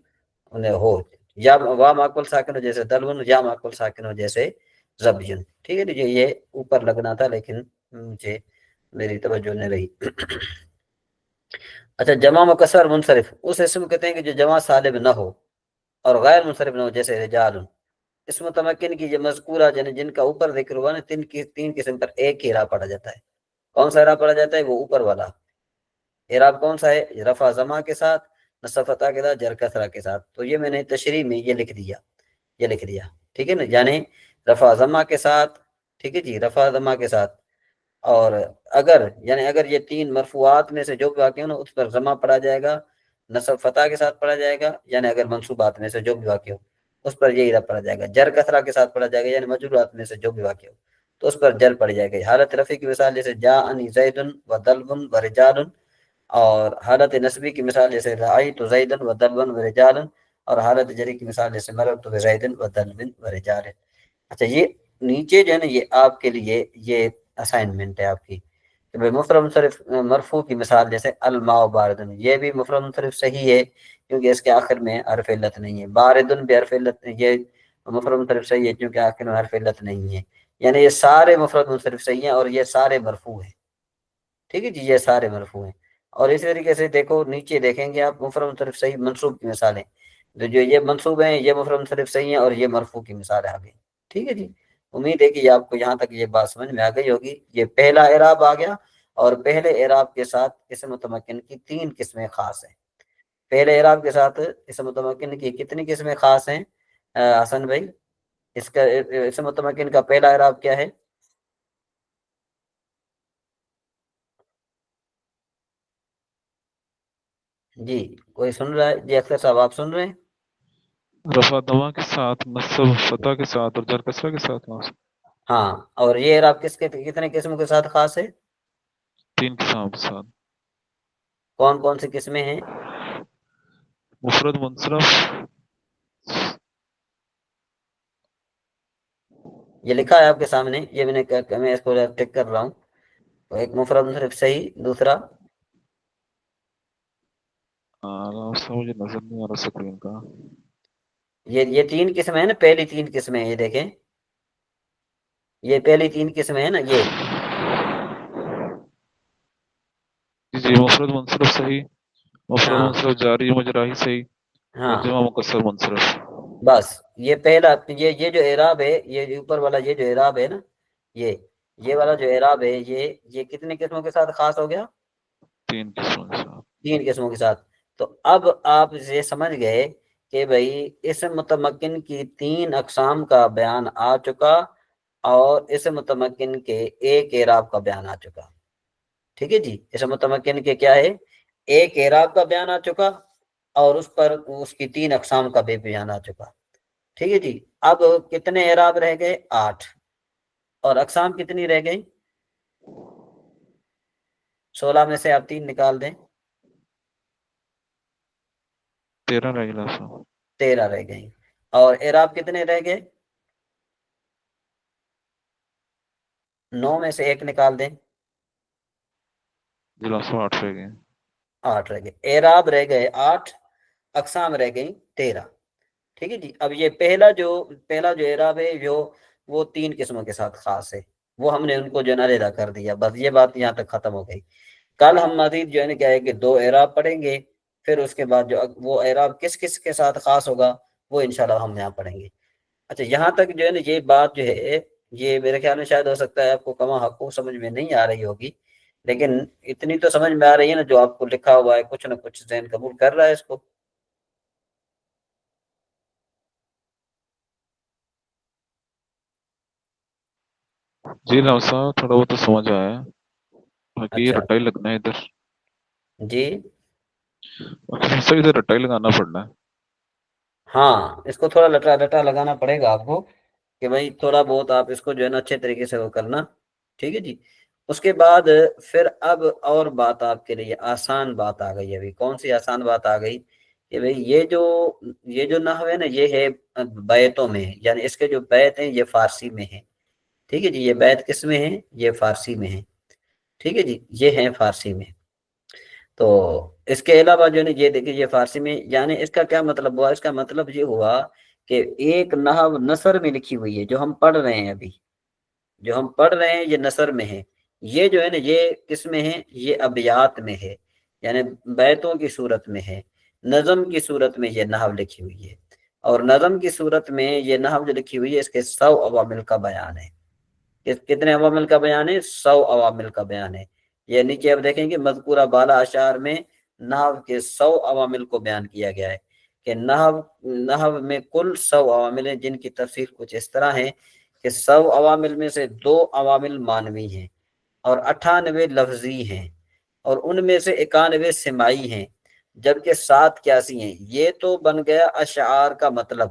Speaker 1: انہیں ہو، یا واو ماقبل ساکن ہو جیسے دلون، یا ماقبل ساکن ہو جیسے زبیون، ٹھیک ہے جی۔ یہ اوپر لگنا تھا لیکن مجھے میری توجہ نہیں رہی۔ اچھا جمع مکسر منصرف اس اسم کہتے ہیں کہ جو جمع سالم نہ ہو اور غیر منصرف نہ ہو، جیسے رجال۔ اس متمکن کی جو مذکورہ جن کا اوپر ذکر ہوا نا، 3 قسم پر ایک ہی اعراب پڑا جاتا ہے۔ کون سا اعراب پڑا جاتا ہے؟ وہ اوپر والا اعراب کون سا ہے؟ رفع ضمہ کے ساتھ، نصب فتح کے ساتھ، جر کسرہ کے ساتھ۔ تو یہ میں نے تشریح میں یہ لکھ دیا، ٹھیک ہے نا، یعنی رفع ضمہ کے ساتھ، ٹھیک ہے جی، رفع ضمہ کے ساتھ، اور اگر یہ 3 مرفوعات میں سے جو بھی واقع ہو نا اس پر ضمہ پڑا جائے گا، نصب فتح کے ساتھ پڑا جائے گا، یعنی اگر منصوبات میں سے جو بھی واقع ہو اس پر یہ اعراب پڑا جائے گا، جر کسرہ کے ساتھ پڑا جائے گا، یعنی مجرورات میں سے جو بھی واقع ہو تو اس پر جر پڑ جائے گا۔ حالت رفع کی مثال جیسے جاءنی زید و دلب و رجال، اور حالت نصبی کی مثال جیسے رأیت زیدا و دلبا و رجالا، اور حالت جری کی مثال جیسے مررت بزید و دلب و رجال۔ اچھا یہ نیچے جو ہے نا یہ آپ کے لیے یہ اسائنمنٹ ہے آپ کی، کہ بھئی مفرد منصرف مرفوع کی مثال جیسے الماء باردن، یہ بھی مفرد منصرف صحیح ہے کیونکہ اس کے آخر میں حرف علت نہیں ہے۔ باردن بھی حرف علت، یہ مفرد منصرف صحیح ہے کیونکہ آخر میں حرف علت نہیں ہے، یعنی یہ سارے مفرد منصرف صحیح ہیں اور یہ سارے مرفوع ہیں، ٹھیک ہے جی، یہ سارے مرفوع ہیں۔ اور اسی طریقے سے دیکھو نیچے دیکھیں گے آپ مفرد منصرف صحیح منصوب کی مثالیں، جو یہ منصوب ہیں یہ مفرد منصرف صحیح ہیں، اور یہ مرفوع کی مثال آ گئی، ٹھیک ہے جی۔ امید ہے کہ یہ آپ کو یہاں تک یہ بات سمجھ میں آ گئی ہوگی۔ یہ پہلا اعراب آ گیا، اور پہلے اعراب کے ساتھ اسم متمکن کی 3 قسمیں خاص ہیں۔ پہلے اعراب کے ساتھ اسم متمکن کی کتنی قسمیں خاص ہیں حسن بھائی؟ اس کا اسم متمکن کا پہلا اعراب کیا ہے؟ جی کوئی سن رہا ہے؟ جی اختر صاحب آپ سن رہے ہیں؟
Speaker 2: رفع ضمہ کے ساتھ، نصب فتح کے ساتھ، اور جر کسرہ کے ساتھ۔
Speaker 1: ہاں، اور یہ اعراب کتنے قسم کے ساتھ خاص ہے؟
Speaker 2: 3 قسم کے ساتھ۔
Speaker 1: کون کون سی قسمیں ہیں؟
Speaker 2: مفرد منصرف،
Speaker 1: یہ لکھا ہے آپ کے سامنے، یہ میں اس کو ٹک کر رہا ہوں. تو ایک مفرد منصرف صحیح، دوسرا
Speaker 2: مجھے نظر نہیں آ رہا سکرین کا.
Speaker 1: یہ 3 قسمیں ہیں نا، پہلی 3 قسمیں یہ دیکھیں، یہ پہلی 3 قسمیں ہیں نا یہ.
Speaker 2: جی مفرد منصرف صحیح، مفرد
Speaker 1: ہاں
Speaker 2: منصرف جاری مجراحی صحیح،
Speaker 1: ہاں
Speaker 2: اور جمع مکسر منصرف.
Speaker 1: بس یہ پہلا، یہ جو اعراب ہے، یہ اوپر والا یہ جو اعراب ہے نا، یہ والا جو اعراب ہے، یہ کتنے قسموں کے ساتھ خاص ہو گیا؟
Speaker 2: 3 قسموں کے ساتھ.
Speaker 1: 3 قسموں کے ساتھ. تو اب آپ یہ سمجھ گئے کہ بھائی اسم متمکن کی 3 اقسام کا بیان آ چکا، اور اسم متمکن کے ایک اعراب کا بیان آ چکا. ٹھیک ہے جی، اسم متمکن کے کیا ہے؟ ایک اعراب کا بیان آ چکا، اور اس پر اس کی 3 اقسام کا بھی بیان آ چکا. ٹھیک ہے جی. اب کتنے اعراب رہ گئے؟ 8. اور اقسام کتنی رہ گئی؟ 16 میں سے آپ 3 نکال دیں،
Speaker 2: 13 رہ گیا صاحب.
Speaker 1: 13 رہ گئی. اور اعراب کتنے رہ گئے؟ 9 میں سے 1 نکال دیں،
Speaker 2: جی صاحب 8 رہ گئے.
Speaker 1: 8 رہ گئے. اعراب رہ گئے 8، اقسام رہ گئی 13. ٹھیک ہے جی. اب یہ پہلا جو اعراب ہے وہ 3 قسموں کے ساتھ خاص ہے، وہ ہم نے ان کو جو ہے نا علیحدہ کر دیا. بس یہ بات یہاں تک ختم ہو گئی. کل ہم مزید جو ہے نا کیا ہے کہ 2 اعراب پڑھیں گے، پھر اس کے بعد جو وہ اعراب کس کس کے ساتھ خاص ہوگا وہ انشاءاللہ ہم یہاں پڑھیں گے. اچھا، یہاں تک جو ہے نا یہ بات جو ہے، یہ میرے خیال میں شاید ہو سکتا ہے آپ کو کما حقوق سمجھ میں نہیں آ رہی ہوگی، لیکن اتنی تو سمجھ میں آ رہی ہے نا، جو آپ کو لکھا ہوا ہے کچھ نہ کچھ ذہن قبول کر رہا ہے اس کو.
Speaker 2: جی نام صاحب تھوڑا بہت تو سمجھ آیا ہے، باقی یہ
Speaker 1: اچھا
Speaker 2: رٹائی لگنا ہے ادھر.
Speaker 1: جی.
Speaker 2: صحیح ادھر رٹائی لگانا پڑنا ہے.
Speaker 1: ہاں، اس کو تھوڑا لٹا لگانا پڑے گا آپ کو، کہ بھائی تھوڑا بہت آپ اس کو جو ہے نا اچھے طریقے سے وہ کرنا. ٹھیک ہے جی. اس کے بعد پھر اب اور بات آپ کے لیے آسان بات آ گئی. ابھی کون سی آسان بات آ گئی کہ بھئی یہ جو نحو ہے نا، یہ ہے بیتوں میں، یعنی اس کے جو بیت ہیں یہ فارسی میں ہیں. ٹھیک ہے جی. یہ بیت کس میں ہیں؟ یہ فارسی میں ہیں. ٹھیک ہے جی، یہ ہیں فارسی میں. تو اس کے علاوہ جو ہے یہ دیکھیں، یہ فارسی میں، یعنی اس کا کیا مطلب ہوا؟ اس کا مطلب یہ ہوا کہ ایک نحو نثر میں لکھی ہوئی ہے، جو ہم پڑھ رہے ہیں ابھی، جو ہم پڑھ رہے ہیں یہ نثر میں ہے. یہ جو ہے نا یہ کس میں ہے؟ یہ ابیات میں ہے، یعنی بیتوں کی صورت میں ہے. نظم کی صورت میں یہ نحو لکھی ہوئی ہے، اور نظم کی صورت میں یہ نحو جو لکھی ہوئی ہے اس کے 100 عوامل کا بیان ہے. کتنے عوامل کا بیان ہے؟ 100 عوامل کا بیان ہے. یہ نیچے اب دیکھیں کہ مذکورہ بالا اشعار میں نحو کے 100 عوامل کو بیان کیا گیا ہے، کہ نحو میں کل 100 عوامل ہیں، جن کی تفصیل کچھ اس طرح ہے کہ 100 عوامل میں سے 2 عوامل معنوی ہیں، اور 98 لفظی ہیں، اور ان میں سے 91 سماعی ہیں، جبکہ 7 قیاسی ہیں. یہ تو بن گیا اشعار کا مطلب،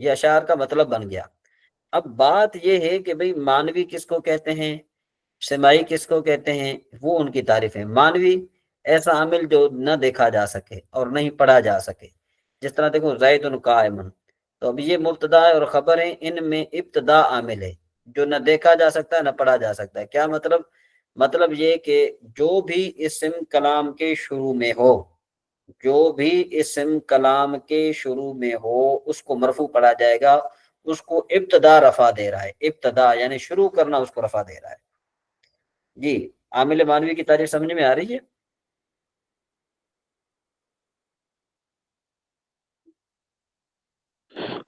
Speaker 1: یہ اشعار کا مطلب بن گیا. اب بات یہ ہے کہ بھئی معنوی کس کو کہتے ہیں، سماعی کس کو کہتے ہیں؟ وہ ان کی تعریف ہے. معنوی ایسا عامل جو نہ دیکھا جا سکے اور نہیں پڑھا جا سکے. جس طرح دیکھو زید قائم، تو اب یہ مبتدا اور خبر ہیں، ان میں ابتدا عامل ہے جو نہ دیکھا جا سکتا ہے نہ پڑھا جا سکتا ہے. کیا مطلب؟ مطلب یہ کہ جو بھی اسم کلام کے شروع میں ہو، جو بھی اسم کلام کے شروع میں ہو اس کو مرفوع پڑھا جائے گا. اس کو ابتدا رفع دے رہا ہے، ابتدا یعنی شروع کرنا، اس کو رفع دے رہا ہے. جی، عامل معنوی کی تعریف سمجھ میں آ رہی ہے؟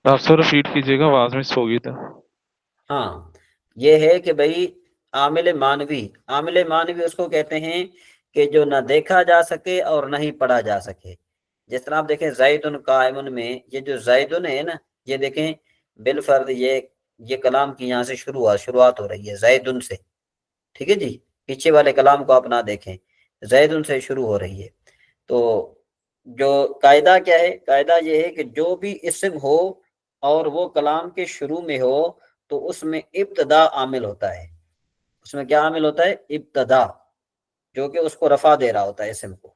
Speaker 2: آپ سر فیڈ کیجیے گا، آواز میں سو گئی تھا.
Speaker 1: ہاں، یہ ہے کہ بھئی عامل معنوی اس کو کہتے ہیں کہ جو نہ دیکھا جا سکے اور نہ ہی پڑھا جا سکے. جس طرح آپ دیکھیں زید قائم میں، یہ جو زید ہے نا، یہ دیکھیں بالفرض یہ کلام کی یہاں سے شروعات ہو رہی ہے زید سے. ٹھیک ہے جی. پیچھے والے کلام کو آپ نہ دیکھیں، زید سے شروع ہو رہی ہے. تو جو قاعدہ کیا ہے؟ قاعدہ یہ ہے کہ جو بھی اسم ہو اور وہ کلام کے شروع میں ہو تو اس میں ابتدا عامل ہوتا ہے. اس میں کیا عامل ہوتا ہے؟ ابتدا، جو کہ اس کو رفع دے رہا ہوتا ہے اسم کو.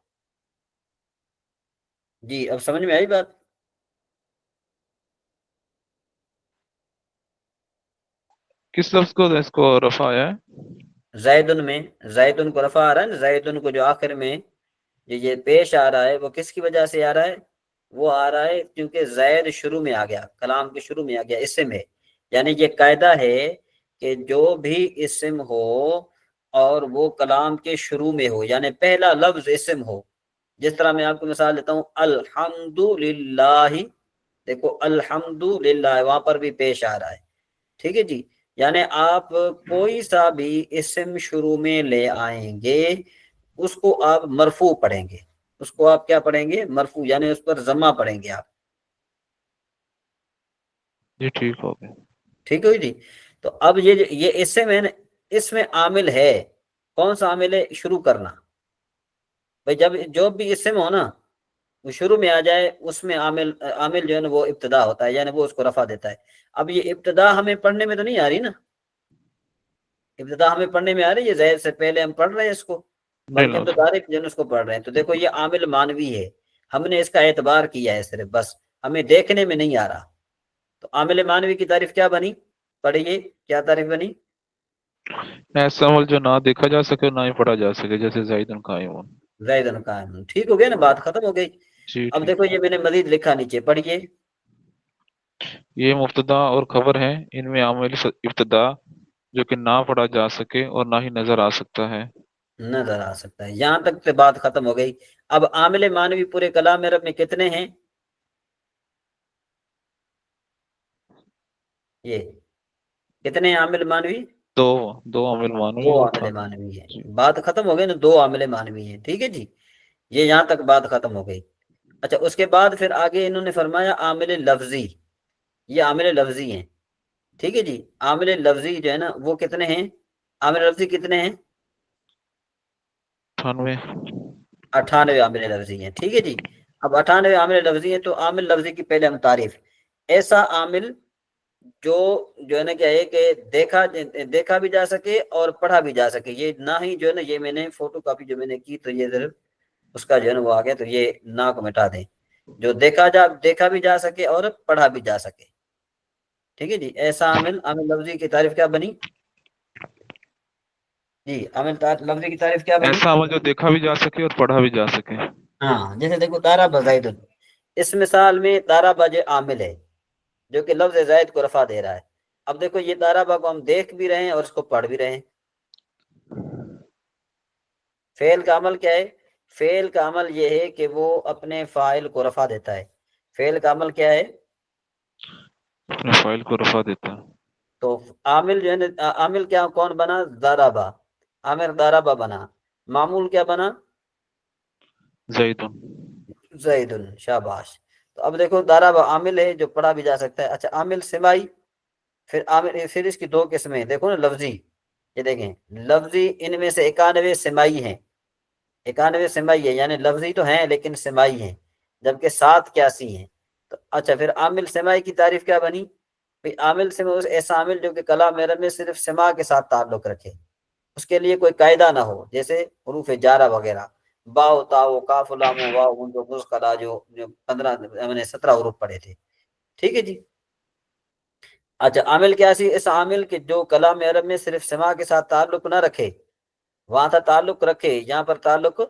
Speaker 1: جی، اب سمجھ میں آئی بات؟
Speaker 2: کس لفظ کو اس کو رفع آیا ہے؟
Speaker 1: زیدن میں، زیدن کو رفع آ رہا ہے نا، زیدن کو جو آخر میں یہ پیش آ رہا ہے وہ کس کی وجہ سے آ رہا ہے؟ وہ آ رہا ہے کیونکہ زید شروع میں آ گیا، کلام کے شروع میں آ گیا اسم ہے. یعنی یہ قاعدہ ہے کہ جو بھی اسم ہو اور وہ کلام کے شروع میں ہو، یعنی پہلا لفظ اسم ہو. جس طرح میں آپ کو مثال دیتا ہوں، الحمدللہ، دیکھو الحمدللہ وہاں پر بھی پیش آ رہا ہے. ٹھیک ہے جی. یعنی آپ کوئی سا بھی اسم شروع میں لے آئیں گے اس کو آپ مرفوع پڑھیں گے، اس کو آپ کیا پڑھیں گے؟ مرفوع، یعنی اس پر ضمہ پڑھیں گے آپ.
Speaker 2: جی ٹھیک ہو گیا.
Speaker 1: ٹھیک ہوئی جی. تو اب یہ اسم ہے نا، اس میں عامل ہے. کون سا عامل ہے؟ شروع کرنا. بھائی جب جو بھی اسم ہو نا وہ شروع میں آ جائے اس میں عامل جو ہے نا وہ ابتدا ہوتا ہے، یعنی وہ اس کو رفع دیتا ہے. اب یہ ابتدا ہمیں پڑھنے میں تو نہیں آ رہی نا، ابتدا ہمیں پڑھنے میں آ رہی ہے زید سے پہلے ہم پڑھ رہے ہیں اس کو،
Speaker 2: نہیں
Speaker 1: بلکہ ہم تو
Speaker 2: لازم.
Speaker 1: ڈائریکٹ جو ہے نا اس کو پڑھ رہے ہیں. تو دیکھو یہ عامل مانوی ہے، ہم نے اس کا اعتبار کیا ہے صرف، بس ہمیں دیکھنے میں نہیں آ رہا. تو عامل مانوی کی تعریف کیا بنی؟ پڑھیے کیا تعریف بنی؟
Speaker 2: ایسا عمل جو نہ دیکھا جا سکے نہ ہی پڑھا جا سکے، جیسے زید قائم.
Speaker 1: زید قائم. ٹھیک ہو گیا نا، بات ختم ہو گئی.
Speaker 2: جی
Speaker 1: اب
Speaker 2: ٹھیک.
Speaker 1: دیکھو یہ میں نے مزید لکھا نیچے، پڑھیے.
Speaker 2: یہ مبتدا اور خبر ہیں، ان میں عامل ابتدا جو کہ نہ پڑھا جا سکے اور نہ ہی نظر آ سکتا ہے.
Speaker 1: نظر آ سکتا ہے. یہاں تک تو بات ختم ہو گئی. اب عامل مانوی پورے کلام عرب میں کتنے ہیں؟ یہ کتنے ہیں عامل مانوی؟
Speaker 2: دو عامل مانوی
Speaker 1: دو
Speaker 2: اور
Speaker 1: عامل
Speaker 2: خبر.
Speaker 1: مانوی ہیں.
Speaker 2: جی.
Speaker 1: بات ختم ہو گئی نا، دو عامل مانوی ہیں. ٹھیک ہے جی، یہ یہاں تک بات ختم ہو گئی. اچھا اس کے بعد پھر آگے انہوں نے فرمایا عامل لفظی. یہ عامل لفظی ہیں. ٹھیک ہے جی. عامل لفظی جو ہے نا وہ کتنے ہیں؟ عامل لفظی کتنے ہیں؟
Speaker 2: 98.
Speaker 1: 98 عامل لفظی ہیں. ٹھیک ہے جی. اب 98 عامل لفظی ہیں. تو عامل لفظی کی پہلے ہم تعریف، ایسا عامل جو ہے نا کیا ہے کہ دیکھا بھی جا سکے اور پڑھا بھی جا سکے. یہ نہ ہی جو ہے نا، یہ میں نے فوٹو کاپی جو میں نے کی تو یہ ضرور اس کا جو ہے نا وہ آ گیا، تو یہ نہ کو مٹا دیں. جو دیکھا بھی جا سکے اور پڑھا بھی جا سکے. ٹھیک ہے جی. ایسا عامل لفظی کی تعریف کیا بنی؟ جی عامل لفظی کی تعریف کیا بنی؟
Speaker 2: ایسا عمل جو دیکھا بھی جا سکے اور پڑھا بھی جا سکے.
Speaker 1: ہاں جیسے دیکھو دارا زید، اس مثال میں دارا جو عامل ہے جو کہ لفظ زید کو رفع دے رہا ہے. اب دیکھو یہ دارا کو ہم دیکھ بھی رہے ہیں اور اس کو پڑھ بھی رہے ہیں. فعل کا عمل کیا ہے؟ فعل کا عمل یہ ہے کہ وہ اپنے فاعل کو رفع دیتا ہے. فعل کا عمل کیا ہے؟
Speaker 2: اپنے فائل کو رفع دیتا ہے.
Speaker 1: تو عامل جو ہے نا، عامل کیا کون بنا؟ ضربہ. عامر ضربہ بنا. معمول کیا بنا؟
Speaker 2: زید.
Speaker 1: زید. شاباش. تو اب دیکھو ضربہ عامل ہے جو پڑھا بھی جا سکتا ہے. اچھا عامل سمائی، پھر اس کی دو قسمیں دیکھو نا. لفظی، یہ دیکھیں لفظی ان میں سے 91 سمائی ہیں. 91 سمائی ہے، یعنی لفظی تو ہیں لیکن سمائی ہیں، جبکہ 7 81 ہیں. تو اچھا پھر عامل سمائی کی تعریف کیا بنی؟ عامل سے ایسا عامل جو کہ کلام عرب میں صرف سما کے ساتھ تعلق رکھے، اس کے لیے کوئی قاعدہ نہ ہو، جیسے حروف جارہ وغیرہ، باؤ تاؤ کاف لام واو جو 17 حروف پڑے تھے. ٹھیک ہے جی. اچھا عامل کیا سی؟ اس عامل کے جو کلام عرب میں صرف سما کے ساتھ تعلق نہ رکھے، وہاں تھا تعلق رکھے، یہاں پر تعلق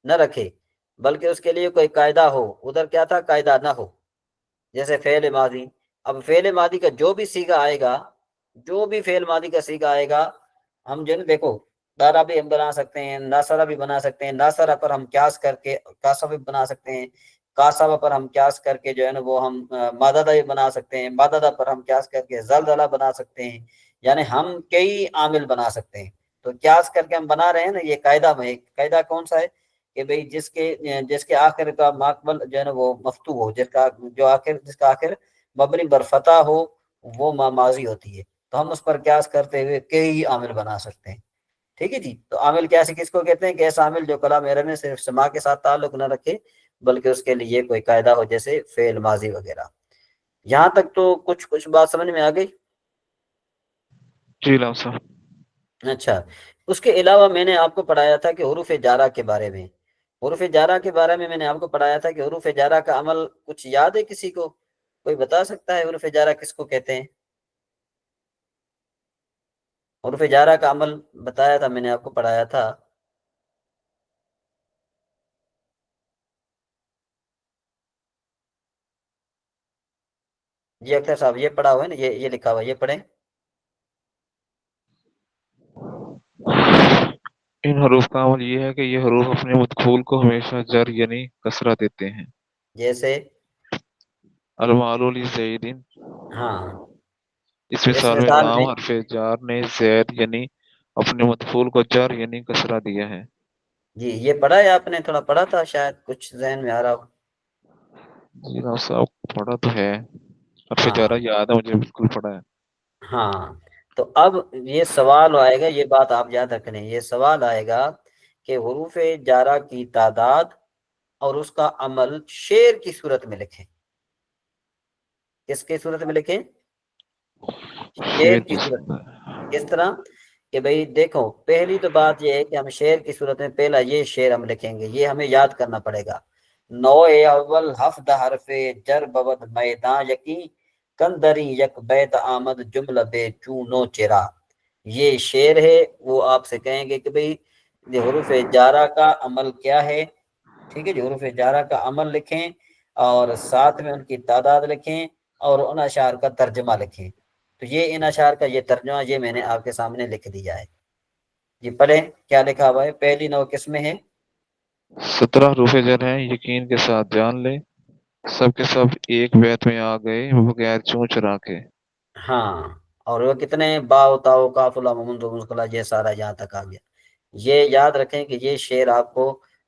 Speaker 1: نہ رکھے، بلکہ اس کے لیے کوئی قاعدہ ہو. ادھر کیا تھا؟ قاعدہ نہ ہو. جیسے فعل ماضی. اب فعل ماضی کا جو بھی صیغہ آئے گا، جو بھی فعل ماضی کا صیغہ آئے گا، ہم جو ہے دیکھو دارا بھی ہم بنا سکتے ہیں، ناصرہ بھی بنا سکتے ہیں. ناصرہ پر ہم قیاس کر کے کاسب بھی بنا سکتے ہیں. کاسبہ پر ہم قیاس کر کے جو ہے نا وہ ہم ماددہ بھی بنا سکتے ہیں. ماددہ پر ہم قیاس کر کے زلزلہ بنا سکتے ہیں. یعنی ہم کئی عامل بنا سکتے ہیں. تو قیاس کر کے ہم بنا رہے ہیں نا، یہ قاعدہ میں قاعدہ کون سا ہے کہ بھئی جس کے آخر کا ماقبل جو ہے نا وہ مفتوح ہو، جس کا آخر مبنی بر فتح ہو، وہ ماضی ہوتی ہے. تو ہم اس پر قیاس کرتے ہوئے کئی عامل بنا سکتے ہیں. ٹھیک ہے جی. تو عامل قیاسی کس کو کہتے ہیں؟ کہ ایسا عامل جو کلام عرب میں صرف سما کے ساتھ تعلق نہ رکھے، بلکہ اس کے لیے کوئی قاعدہ ہو، جیسے فعل ماضی وغیرہ. یہاں تک تو کچھ بات سمجھ میں آ گئی؟
Speaker 2: جی صاحب.
Speaker 1: اچھا اس کے علاوہ میں نے آپ کو پڑھایا تھا کہ حروف جارہ کے بارے میں. حروف جارہ کے بارے میں نے آپ کو پڑھایا تھا کہ حروف جارہ کا عمل کچھ یاد ہے کسی کو؟ کوئی بتا سکتا ہے حروف جارہ کس کو کہتے ہیں؟ حروف جارہ کا عمل بتایا تھا، میں نے آپ کو پڑھایا تھا. جی اختر صاحب یہ پڑھا ہوا ہے نا، یہ لکھا ہوا ہے، یہ پڑھیں.
Speaker 2: ان حروف کا عمل یہ ہے کہ یہ حروف اپنے مدخول کو ہمیشہ جر یعنی کسرہ دیتے ہیں.
Speaker 1: جیسے
Speaker 2: المعلول زیدین،
Speaker 1: ہاں،
Speaker 2: اس
Speaker 1: اس
Speaker 2: مثال میں
Speaker 1: مثال
Speaker 2: لام
Speaker 1: میں
Speaker 2: حرف جار نے زید یعنی اپنے مدخول کو جر یعنی کسرہ دیا ہے.
Speaker 1: جی یہ پڑھا ہے آپ نے، تھوڑا پڑھا تھا شاید، کچھ ذہن میں آ رہا ہو.
Speaker 2: جی ناصر صاحب پڑھا تو ہے، حرف
Speaker 1: ہاں
Speaker 2: جارہ یاد ہے مجھے، بالکل پڑھا ہے.
Speaker 1: ہاں. تو اب یہ سوال آئے گا، یہ بات آپ یاد رکھ لیں، یہ سوال آئے گا کہ حروف جارہ کی تعداد اور اس کا عمل شعر کی صورت میں لکھیں. کس کی صورت میں لکھیں؟ شعر
Speaker 2: شیر
Speaker 1: کی
Speaker 2: کی
Speaker 1: صورت.
Speaker 2: سنت.
Speaker 1: کس طرح؟ کہ بھئی دیکھو، پہلی تو بات یہ ہے کہ ہم شعر کی صورت میں پہلا یہ شعر ہم لکھیں گے، یہ ہمیں یاد کرنا پڑے گا. نوع اول ہفت حرف جر بود میدان یقین کندری یک بیت آمد جملہ بے چونو چرا. یہ شعر ہے، وہ آپ سے کہیں گے کہ بھئی یہ حروف جارہ کا عمل کیا ہے. ٹھیک ہے جی، حروف جارہ کا عمل لکھیں اور ساتھ میں ان کی تعداد لکھیں اور ان اشعار کا ترجمہ لکھیں. تو یہ ان اشعار کا یہ ترجمہ یہ میں نے آپ کے سامنے لکھ دیا ہے. جی پڑھیں کیا لکھا ہوا ہے. پہلی نو کس میں ہے؟
Speaker 2: 17 حروف جر ہیں، یقین کے ساتھ جان لے، سب کے سب ایک بیت میں آ گئے بغیر چون چرا کے.
Speaker 1: ہاں، اور وہ کتنے باؤ تاؤ کاف لام میم مسکلا، یہ سارا یہاں تک آ گیا. یہ یاد رکھیں کہ یہ شعر آپ کو،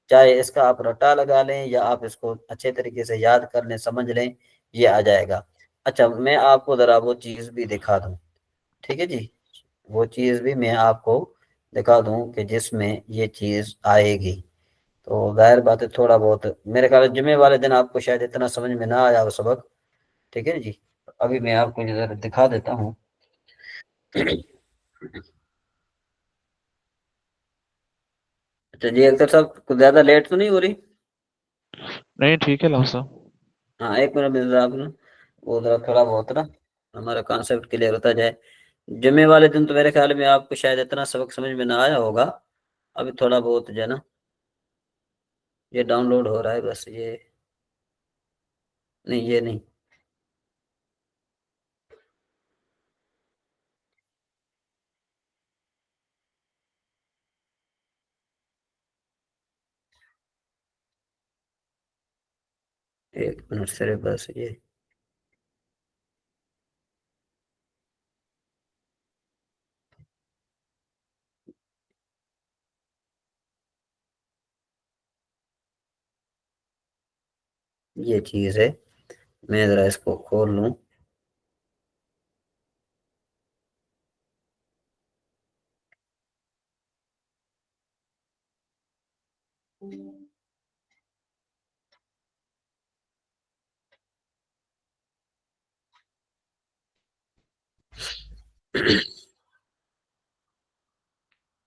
Speaker 1: چاہے اس کا آپ رٹا لگا لیں یا آپ اس کو اچھے طریقے سے یاد کر لیں، سمجھ لیں، یہ آ جائے گا. اچھا میں آپ کو ذرا وہ چیز بھی دکھا دوں. ٹھیک ہے جی، وہ چیز بھی میں آپ کو دکھا دوں کہ جس میں یہ چیز آئے گی. تو ظاہر بات ہے تھوڑا بہت میرے خیال ہے جمعے والے دن آپ کو شاید اتنا سمجھ میں نہ آیا وہ سبق. ٹھیک ہے جی، ابھی میں آپ کو ذرا دکھا دیتا ہوں. اچھا جی اختر صاحب کچھ زیادہ لیٹ تو نہیں ہو رہی؟
Speaker 2: نہیں ٹھیک ہے لمحہ.
Speaker 1: ہاں ایک منٹ میں ذرا آپ نا وہ ذرا تھوڑا بہت نا ہمارا کانسیپٹ کلیئر ہوتا جائے. جمعے والے دن تو میرے خیال میں آپ کو شاید اتنا سبق سمجھ میں نہ آیا ہوگا. ابھی تھوڑا بہت جو ہے نا یہ ڈاؤن لوڈ ہو رہا ہے بس. یہ نہیں، یہ نہیں، ایک منٹ صرف بس. یہ چیز ہے، میں ذرا اس کو کھول لوں.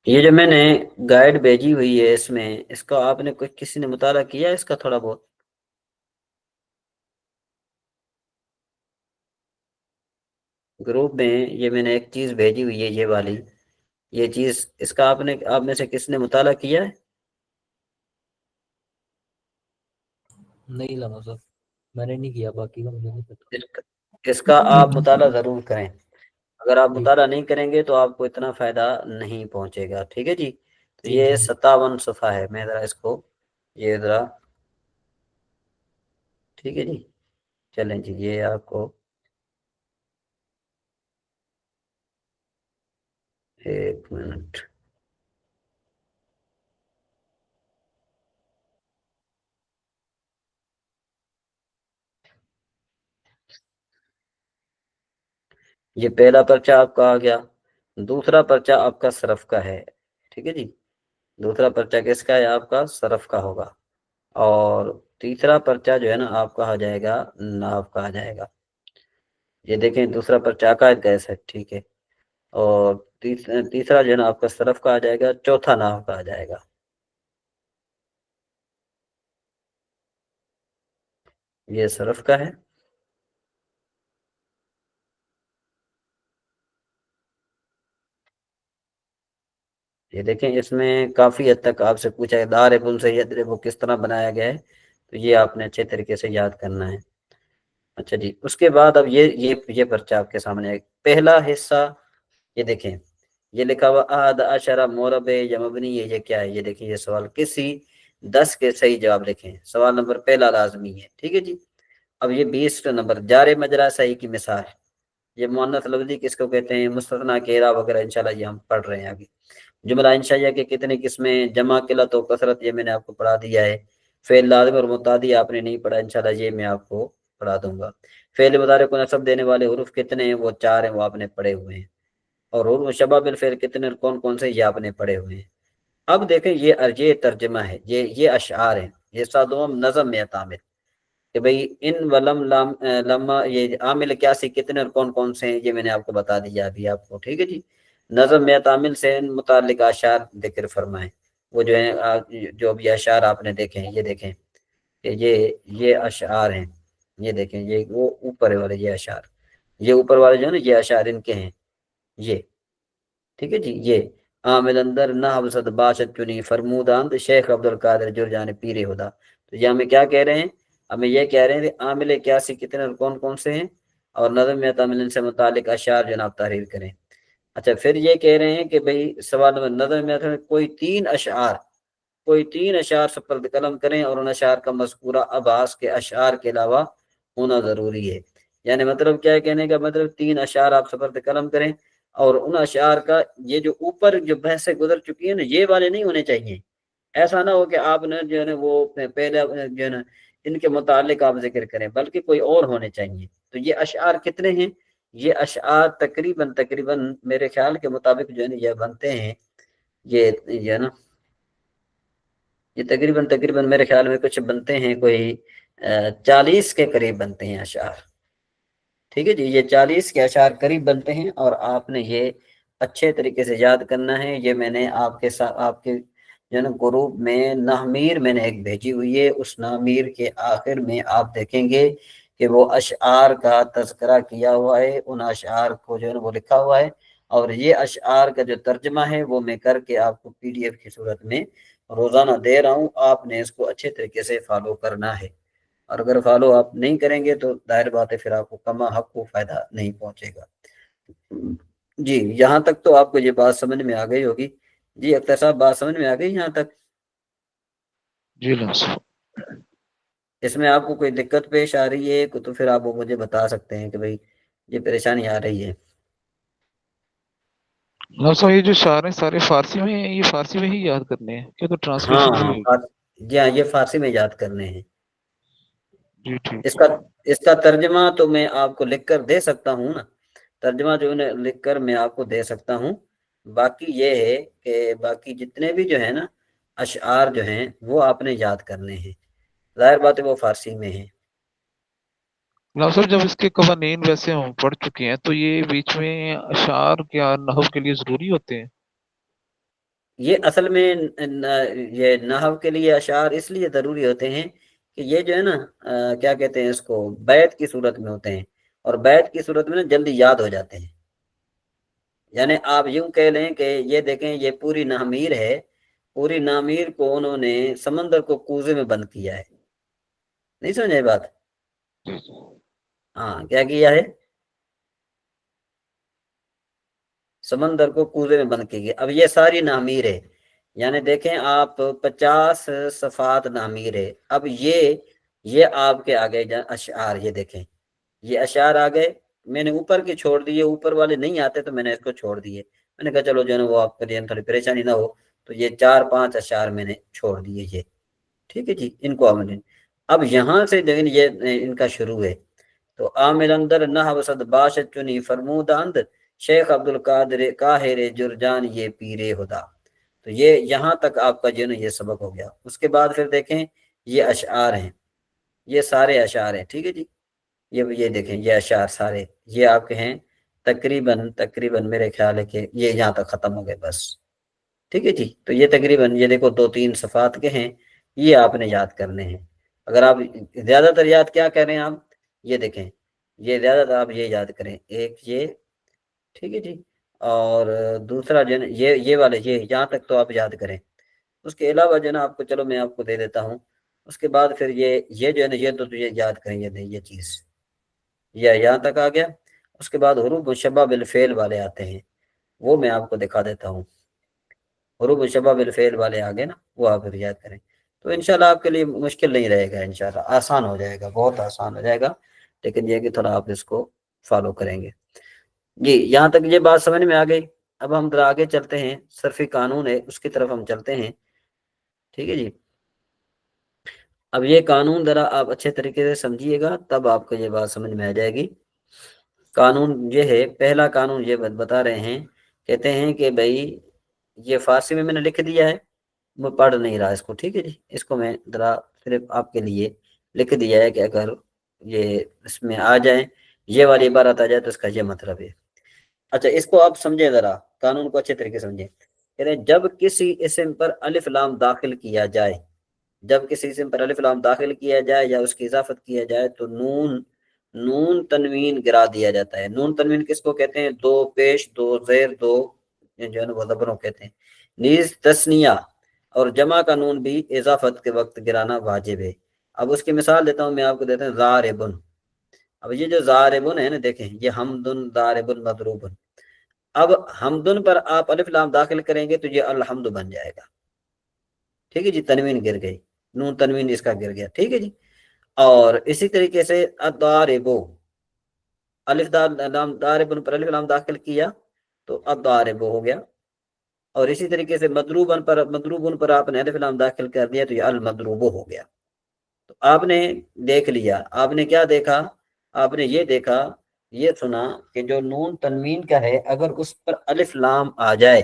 Speaker 1: یہ جو میں نے گائیڈ بھیجی ہوئی ہے اس میں، اس کا آپ نے کسی نے مطالعہ کیا ہے اس کا تھوڑا بہت؟ گروپ میں یہ میں نے ایک چیز بھیجی ہوئی ہے، یہ والی یہ چیز، اس کا آپ میں سے کس نے مطالعہ کیا ہے؟
Speaker 3: نہیں لما سر، میں نے نہیں کیا، باقی کا مجھے نہیں پتا.
Speaker 1: اس کا آپ مطالعہ ضرور کریں. اگر آپ
Speaker 3: جی
Speaker 1: مطالعہ نہیں کریں گے تو آپ کو اتنا فائدہ نہیں پہنچے گا. ٹھیک ہے جی. تو
Speaker 3: جی
Speaker 1: یہ
Speaker 3: جی
Speaker 1: 57 صفحہ ہے. میں ذرا اس کو یہ ذرا، ٹھیک ہے جی، چلیں جی یہ آپ کو ایک منٹ. یہ پہلا پرچہ آپ کا آ گیا. دوسرا پرچہ آپ کا صرف کا ہے. ٹھیک ہے جی، دوسرا پرچہ کس کا ہے؟ آپ کا صرف کا ہوگا. اور تیسرا پرچہ جو ہے نا آپ کا آ جائے گا ناف کا آ جائے گا. یہ دیکھیں دوسرا پرچہ عقائد گیس ہے. ٹھیک ہے. اور تیسرا جو ہے نا آپ کا صرف کا آ جائے گا. چوتھا ناف کا آ جائے گا. یہ صرف کا ہے. یہ دیکھیں اس میں کافی حد تک آپ سے پوچھا ہے داربن سے یدرب وہ کس طرح بنایا گیا ہے، تو یہ آپ نے اچھے طریقے سے یاد کرنا ہے۔ اچھا جی، اس کے بعد اب یہ پرچہ آپ کے سامنے ہے۔ پہلا حصہ یہ دیکھیں، یہ لکھا ہوا احد عشرہ مورب یا مبنی ہے، یہ کیا ہے؟ یہ دیکھیں یہ سوال کسی 10 کے صحیح جواب لکھیں۔ سوال نمبر پہلا لازمی ہے، ٹھیک ہے جی۔ اب یہ 20 نمبر جار مجرا صحیح کی مثال، یہ مؤنث لفظی کس کو کہتے ہیں؟ مستثنیٰ کے اعراب وغیرہ انشاءاللہ یہ ہم پڑھ رہے ہیں آگے۔ جملہ انشائیہ کے کتنے قسمیں؟ جمع، قلت و کثرت، یہ میں نے آپ کو پڑھا دیا ہے۔ فعل لازم اور متعدی آپ نے نہیں پڑھا، انشاءاللہ یہ میں آپ کو پڑھا دوں گا۔ فعل مضارع کو نصب دینے والے حروف کتنے ہیں؟ وہ 4 ہیں، وہ آپ نے پڑھے ہوئے ہیں۔ اور حروف شبہ بالفعل کتنے اور کون کون سے؟ یہ آپ نے پڑھے ہوئے ہیں۔ اب دیکھیں یہ ترجمہ ہے، یہ اشعار ہیں، یہ سادوم نظم میں تعمل کہ بھئی ان ولم لما یہ عامل کیاسی کتنے اور کون کون سے ہیں؟ یہ میں نے آپ کو بتا دیا ابھی آپ کو، ٹھیک ہے جی۔ نظم میں تعمل سے ان متعلق اشعار ذکر فرمائیں، وہ جو ہیں جو بھی اشعار آپ نے دیکھے ہیں، یہ دیکھیں کہ یہ اشعار ہیں، یہ دیکھیں یہ وہ اوپر والے یہ اشعار، یہ اوپر والے جو ہے نا یہ اشعار ان کے ہیں، یہ ٹھیک ہے جی۔ یہ عامل اندر نہ حبسد باشد چنی فرموداند شیخ عبدالقادر جرجان پیر خدا، تو یہ ہمیں کیا کہہ رہے ہیں؟ ہمیں یہ کہہ رہے ہیں کہ عامل کیاسی کتنے اور کون کون سے ہیں، اور نظم میں تعمل سے متعلق اشعار جناب تحریر کریں۔ اچھا پھر یہ کہہ رہے ہیں کہ بھئی سوال نمبر نظم میں کوئی 3 اشعار سپرد قلم کریں، اور ان اشعار کا مذکورہ ابحاث کے اشعار کے علاوہ ہونا ضروری ہے۔ یعنی مطلب کیا ہے کہنے کا مطلب 3 اشعار آپ سپرد قلم کریں، اور ان اشعار کا یہ جو اوپر جو بحثیں گزر چکی ہیں نا یہ والے نہیں ہونے چاہیے۔ ایسا نہ ہو کہ آپ نے جو ہے نا وہ پہلے جو ہے نا ان کے متعلق آپ ذکر کریں، بلکہ کوئی اور ہونے چاہیے۔ تو یہ اشعار کتنے ہیں؟ یہ اشعار تقریباً میرے خیال کے مطابق جو ہے نا یہ بنتے ہیں، یہ ہے نا یہ تقریباً میرے خیال میں کچھ بنتے ہیں کوئی 40 کے قریب بنتے ہیں اشعار، ٹھیک ہے جی۔ یہ 40 کے اشعار قریب بنتے ہیں، اور آپ نے یہ اچھے طریقے سے یاد کرنا ہے۔ یہ میں نے آپ کے ساتھ آپ کے جو ہے نا گروپ میں نحمیر میں نے ایک بھیجی ہوئی ہے، اس نحمیر کے آخر میں آپ دیکھیں گے کہ وہ اشعار کا تذکرہ کیا ہوا ہے، ان اشعار کو جو ہے نا وہ لکھا ہوا ہے، اور یہ اشعار کا جو ترجمہ ہے وہ میں کر کے آپ کو PDF کی صورت میں روزانہ دے رہا ہوں۔ آپ نے اس کو اچھے طریقے سے فالو کرنا ہے، اور اگر فالو آپ نہیں کریں گے تو ظاہر بات ہے پھر آپ کو کما حق کو فائدہ نہیں پہنچے گا۔ جی یہاں تک تو آپ کو یہ بات سمجھ میں آ گئی ہوگی۔ جی اختر صاحب بات سمجھ میں آ گئی یہاں تک؟
Speaker 2: جی لازم۔
Speaker 1: اس میں آپ کو کوئی دقت پیش آ رہی ہے تو پھر آپ وہ مجھے بتا سکتے ہیں کہ بھئی یہ پریشانی آ رہی ہے۔
Speaker 2: لازم یہ جو شعر ہیں سارے فارسی میں ہیں، یہ فارسی میں ہی یاد کرنے ہیں کیا؟ تو ٹرانسلیشن بھی ہوگی؟
Speaker 1: جی ہاں یہ فارسی میں یاد کرنے ہیں۔
Speaker 2: جی ٹھیک
Speaker 1: اس
Speaker 2: ہے۔
Speaker 1: کا ترجمہ تو میں آپ کو لکھ کر دے سکتا ہوں نا، ترجمہ جو ہے لکھ کر میں آپ کو دے سکتا ہوں۔ باقی یہ ہے کہ باقی جتنے بھی جو ہے نا اشعار جو ہیں وہ آپ نے یاد کرنے ہیں، ظاہر بات ہے وہ فارسی میں ہیں۔
Speaker 2: ناصر جب اس کے قوانین ویسے ہم پڑھ چکے ہیں تو یہ بیچ میں اشعار کیا نحو کے لیے ضروری ہوتے ہیں؟
Speaker 1: یہ اصل میں یہ نحو کے لیے اشعار اس لیے ضروری ہوتے ہیں کہ یہ جو ہے نا کیا کہتے ہیں اس کو بیت کی صورت میں ہوتے ہیں، اور بیت کی صورت میں نا جلدی یاد ہو جاتے ہیں۔ یعنی آپ یوں کہہ لیں کہ یہ دیکھیں یہ پوری نحمیر ہے، پوری نحمیر کو انہوں نے سمندر کو کوزے میں بند کیا ہے، نہیں سمجھے بات؟ ہاں کیا کیا ہے؟ سمندر کو کوزے میں بند کی گئی۔ اب یہ ساری نحمیر ہے، یعنی دیکھیں آپ 50 صفحات نحمیر ہے۔ اب یہ آپ کے آگے اشعار، یہ دیکھیں یہ اشعار آ گئے، میں نے اوپر کے چھوڑ دیے، اوپر والے نہیں آتے تو میں نے اس کو چھوڑ دیے، میں نے کہا چلو جو ہے نا وہ آپ کے لیے تھوڑی پریشانی نہ ہو، تو یہ 4-5 اشعار میں نے چھوڑ دیے یہ، ٹھیک ہے جی۔ ان کو اب یہاں سے لیکن یہ ان کا شروع ہے، تو عامل اندر نہ وسد باشد چنی فرموداند شیخ عبدالقادر قاہر جرجان یہ پیر خدا، تو یہ یہاں تک آپ کا جو ہے نا یہ سبق ہو گیا۔ اس کے بعد پھر دیکھیں یہ اشعار ہیں، یہ سارے اشعار ہیں، ٹھیک ہے جی۔ یہ دیکھیں یہ اشعار سارے یہ آپ کے ہیں، تقریباً میرے خیال ہے کہ یہ یہاں تک ختم ہو گئے بس، ٹھیک ہے جی۔ تو یہ تقریباً یہ دیکھو 2-3 صفحات کے ہیں، یہ آپ نے یاد کرنے ہیں۔ اگر آپ زیادہ تر یاد کیا کریں آپ، یہ دیکھیں یہ زیادہ تر آپ یہ یاد کریں، ایک یہ، ٹھیک ہے جی، اور دوسرا جو ہے نا یہ والے یہ یہاں تک تو آپ یاد کریں. اس کے علاوہ جو ہے نا آپ کو چلو میں آپ کو دے دیتا ہوں. اس کے بعد پھر یہ جو ہے نا یہ تو تجھے یاد کریں یہ چیز یہ یہاں تک آ گیا. اس کے بعد حروف مشبہ بالفعل والے آتے ہیں، وہ میں آپ کو دکھا دیتا ہوں. حروف مشبہ بالفعل والے آگے نا وہ آپ پھر یاد کریں تو انشاءاللہ آپ کے لیے مشکل نہیں رہے گا، انشاءاللہ آسان ہو جائے گا، بہت آسان ہو جائے گا. لیکن یہ کہ تھوڑا آپ اس کو فالو کریں گے. جی یہاں تک یہ بات سمجھ میں آ گئی. اب ہم ذرا آگے چلتے ہیں، صرفی قانون ہے اس کی طرف ہم چلتے ہیں. ٹھیک ہے جی. اب یہ قانون ذرا آپ اچھے طریقے سے سمجھیے گا تب آپ کو یہ بات سمجھ میں آ جائے گی. قانون یہ ہے، پہلا قانون یہ بتا رہے ہیں، کہتے ہیں کہ بھائی یہ فارسی میں نے لکھ دیا ہے، میں پڑھ نہیں رہا اس کو. ٹھیک ہے جی. اس کو میں ذرا صرف آپ کے لیے لکھ دیا ہے کہ اگر یہ اس میں آ جائیں، یہ والی عبارت آ جائے تو اس کا یہ مطلب ہے. اچھا اس کو آپ سمجھیں، ذرا قانون کو اچھے طریقے سے سمجھیں. کہتے ہیں جب کسی اسم پر الف لام داخل کیا جائے، جب کسی اسم پر الف لام داخل کیا جائے یا اس کی اضافت کیا جائے تو نون تنوین گرا دیا جاتا ہے. نون تنوین کس کو کہتے ہیں؟ دو پیش، دو زیر، دو جو ہے نا وہ زبروں کہتے ہیں. نیز تثنیہ اور جمع کا نون بھی اضافت کے وقت گرانا واجب ہے. اب اس کی مثال دیتا ہوں میں آپ کو، دیتا ہوں ضاربن. اب یہ جو ضاربن ہے نا، دیکھیں یہ حمدن، ضاربن، مضروبن. اب حمدن پر آپ الف لام داخل کریں گے تو یہ الحمد بن جائے گا. ٹھیک ہے جی. تنوین گر گئی، نون تنوین اس کا گر گیا. ٹھیک ہے جی. اور اسی طریقے سے الضاربو، الف لام ضاربن پر الف لام داخل کیا تو الضاربو ہو گیا. اور اسی طریقے سے مضروبن پر آپ نے الف لام داخل کر دیا تو یہ المضروب ہو گیا. تو آپ نے دیکھ لیا، آپ نے کیا دیکھا؟ آپ نے یہ دیکھا، یہ سنا کہ جو نون تنوین کا ہے اگر اس پر الف لام آ جائے،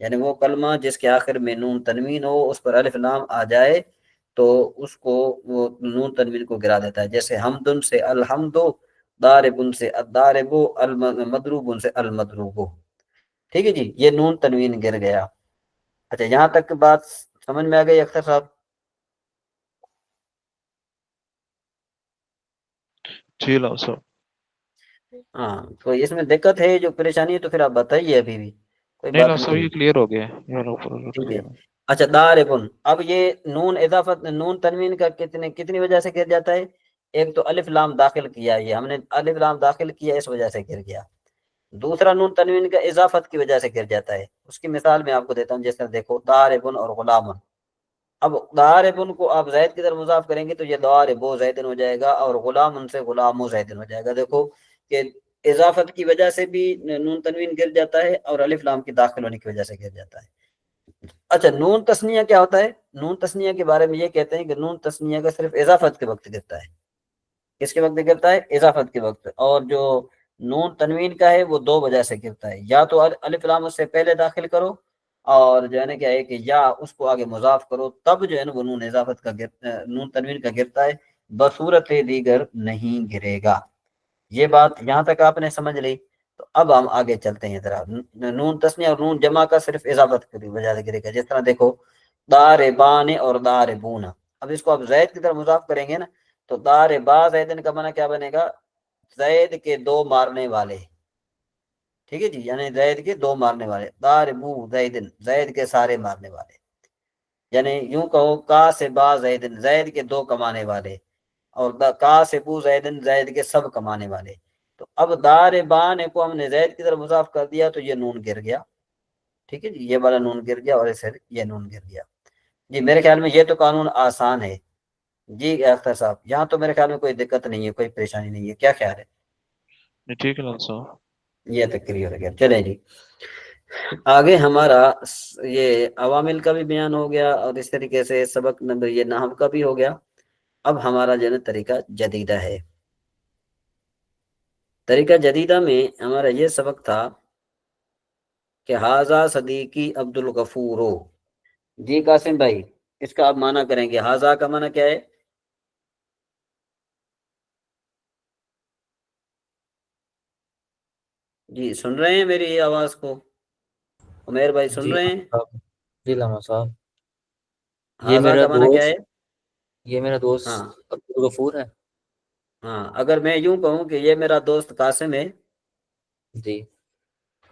Speaker 1: یعنی وہ کلمہ جس کے آخر میں نون تنوین ہو اس پر الف لام آ جائے تو اس کو وہ نون تنوین کو گرا دیتا ہے. جیسے حمدن سے الحمدو، ضاربن سے الضاربو، مضروبن سے المضروبو. ٹھیک ہے جی. یہ نون تنوین گر گیا. اچھا یہاں تک بات سمجھ میں آ گئی اختر صاحب؟
Speaker 2: جی لاؤ صاحب.
Speaker 1: ہاں تو اس میں دقت ہے، جو پریشانی ہے تو پھر آپ بتائیے، ابھی بھی کوئی
Speaker 2: نہیں
Speaker 1: بات
Speaker 2: لاؤ صاحب،
Speaker 1: نہیں
Speaker 2: یہ
Speaker 1: ہے.
Speaker 2: کلیئر ہو گیا ہے. یہ لاؤ
Speaker 1: ٹھیک ہے.
Speaker 2: clear ہے.
Speaker 1: اچھا ضاربن، اب یہ نون اضافت نون تنوین کا کتنی وجہ سے گر جاتا ہے؟ ایک تو الف لام داخل کیا، یہ ہم نے الف لام داخل کیا اس وجہ سے گر گیا. دوسرا نون تنوین کا اضافت کی وجہ سے گر جاتا ہے. اس کی مثال میں آپ کو دیتا ہوں. جیسے دیکھو ضاربن اور غلامن. اب ضاربن کو آپ زید کی طرف مضاف کریں گے تو یہ ضاربو زیدن ہو جائے گا، اور غلامن سے غلامو زیدن ہو جائے گا. دیکھو کہ اضافت کی وجہ سے بھی نون تنوین گر جاتا ہے اور الف لام کی داخل ہونے کی وجہ سے گر جاتا ہے. اچھا نون تسنیہ کیا ہوتا ہے؟ نون تسنیہ کے بارے میں یہ کہتے ہیں کہ نون تسنیہ کا صرف اضافت کے وقت گرتا ہے. کس کے وقت گرتا ہے؟ اضافت کے وقت. اور جو نون تنوین کا ہے وہ دو وجہ سے گرتا ہے، یا تو الف لام اس سے پہلے داخل کرو، اور جو ہے نا کیا ہے کہ یا اس کو آگے مضاف کرو، تب جو ہے نا وہ نون اضافت کا نون تنوین کا گرتا ہے. بصورت دیگر نہیں گرے گا. یہ بات یہاں تک آپ نے سمجھ لی. تو اب ہم آگے چلتے ہیں ذرا. نون تسنیہ اور نون جمع کا صرف اضافت کی وجہ سے گرے گا. جس طرح دیکھو ضاربان اور ضاربون. اب اس کو آپ زید کی طرف مضاف کریں گے نا تو ضاربا زیدن کا معنی کیا بنے گا؟ زید کے دو مارنے والے. ٹھیک ہے جی. یعنی زید کے دو مارنے والے. ضاربو زیدن، زید کے سارے مارنے والے. یعنی یوں کہو کا سے با زیدن، زید کے دو کمانے والے، اور کا سے بو زیدن، زید کے سب کمانے والے. تو اب ضاربان کو ہم نے زید کی طرف مضاف کر دیا تو یہ نون گر گیا. ٹھیک ہے جی. یہ والا نون گر گیا اور اسے یہ نون گر گیا. جی میرے خیال میں یہ تو قانون آسان ہے. جی اختر صاحب یہاں تو میرے خیال میں کوئی دقت نہیں ہے، کوئی پریشانی نہیں ہے. کیا خیال ہے؟
Speaker 2: نہیں ٹھیک ہے لاؤ صاحب.
Speaker 1: یہ تک کلیئر ہو گیا. چلیں جی آگے ہمارا یہ عوامل کا بھی بیان ہو گیا اور اس طریقے سے سبق نمبر یہ نحو کا بھی ہو گیا. اب ہمارا جو ہے طریقہ جدیدہ ہے. طریقہ جدیدہ میں ہمارا یہ سبق تھا کہ حاذا صدیقی عبد الغفور. جی قاسم بھائی اس کا آپ معنی کریں گے. حاذا کا معنی کیا ہے؟ جی سن رہے ہیں میری آواز کو؟ عمیر بھائی سن
Speaker 3: جی
Speaker 1: رہے ہیں؟
Speaker 3: جی لاما صاحب، یہ
Speaker 1: حاذا
Speaker 3: میرا
Speaker 1: کا معنی کیا ہے؟
Speaker 3: دوست، یہ میرا دوست
Speaker 1: ہاں
Speaker 3: عبدالغفور ہے.
Speaker 1: ہاں. اگر میں یوں کہوں کہ یہ میرا دوست قاسم ہے
Speaker 3: جی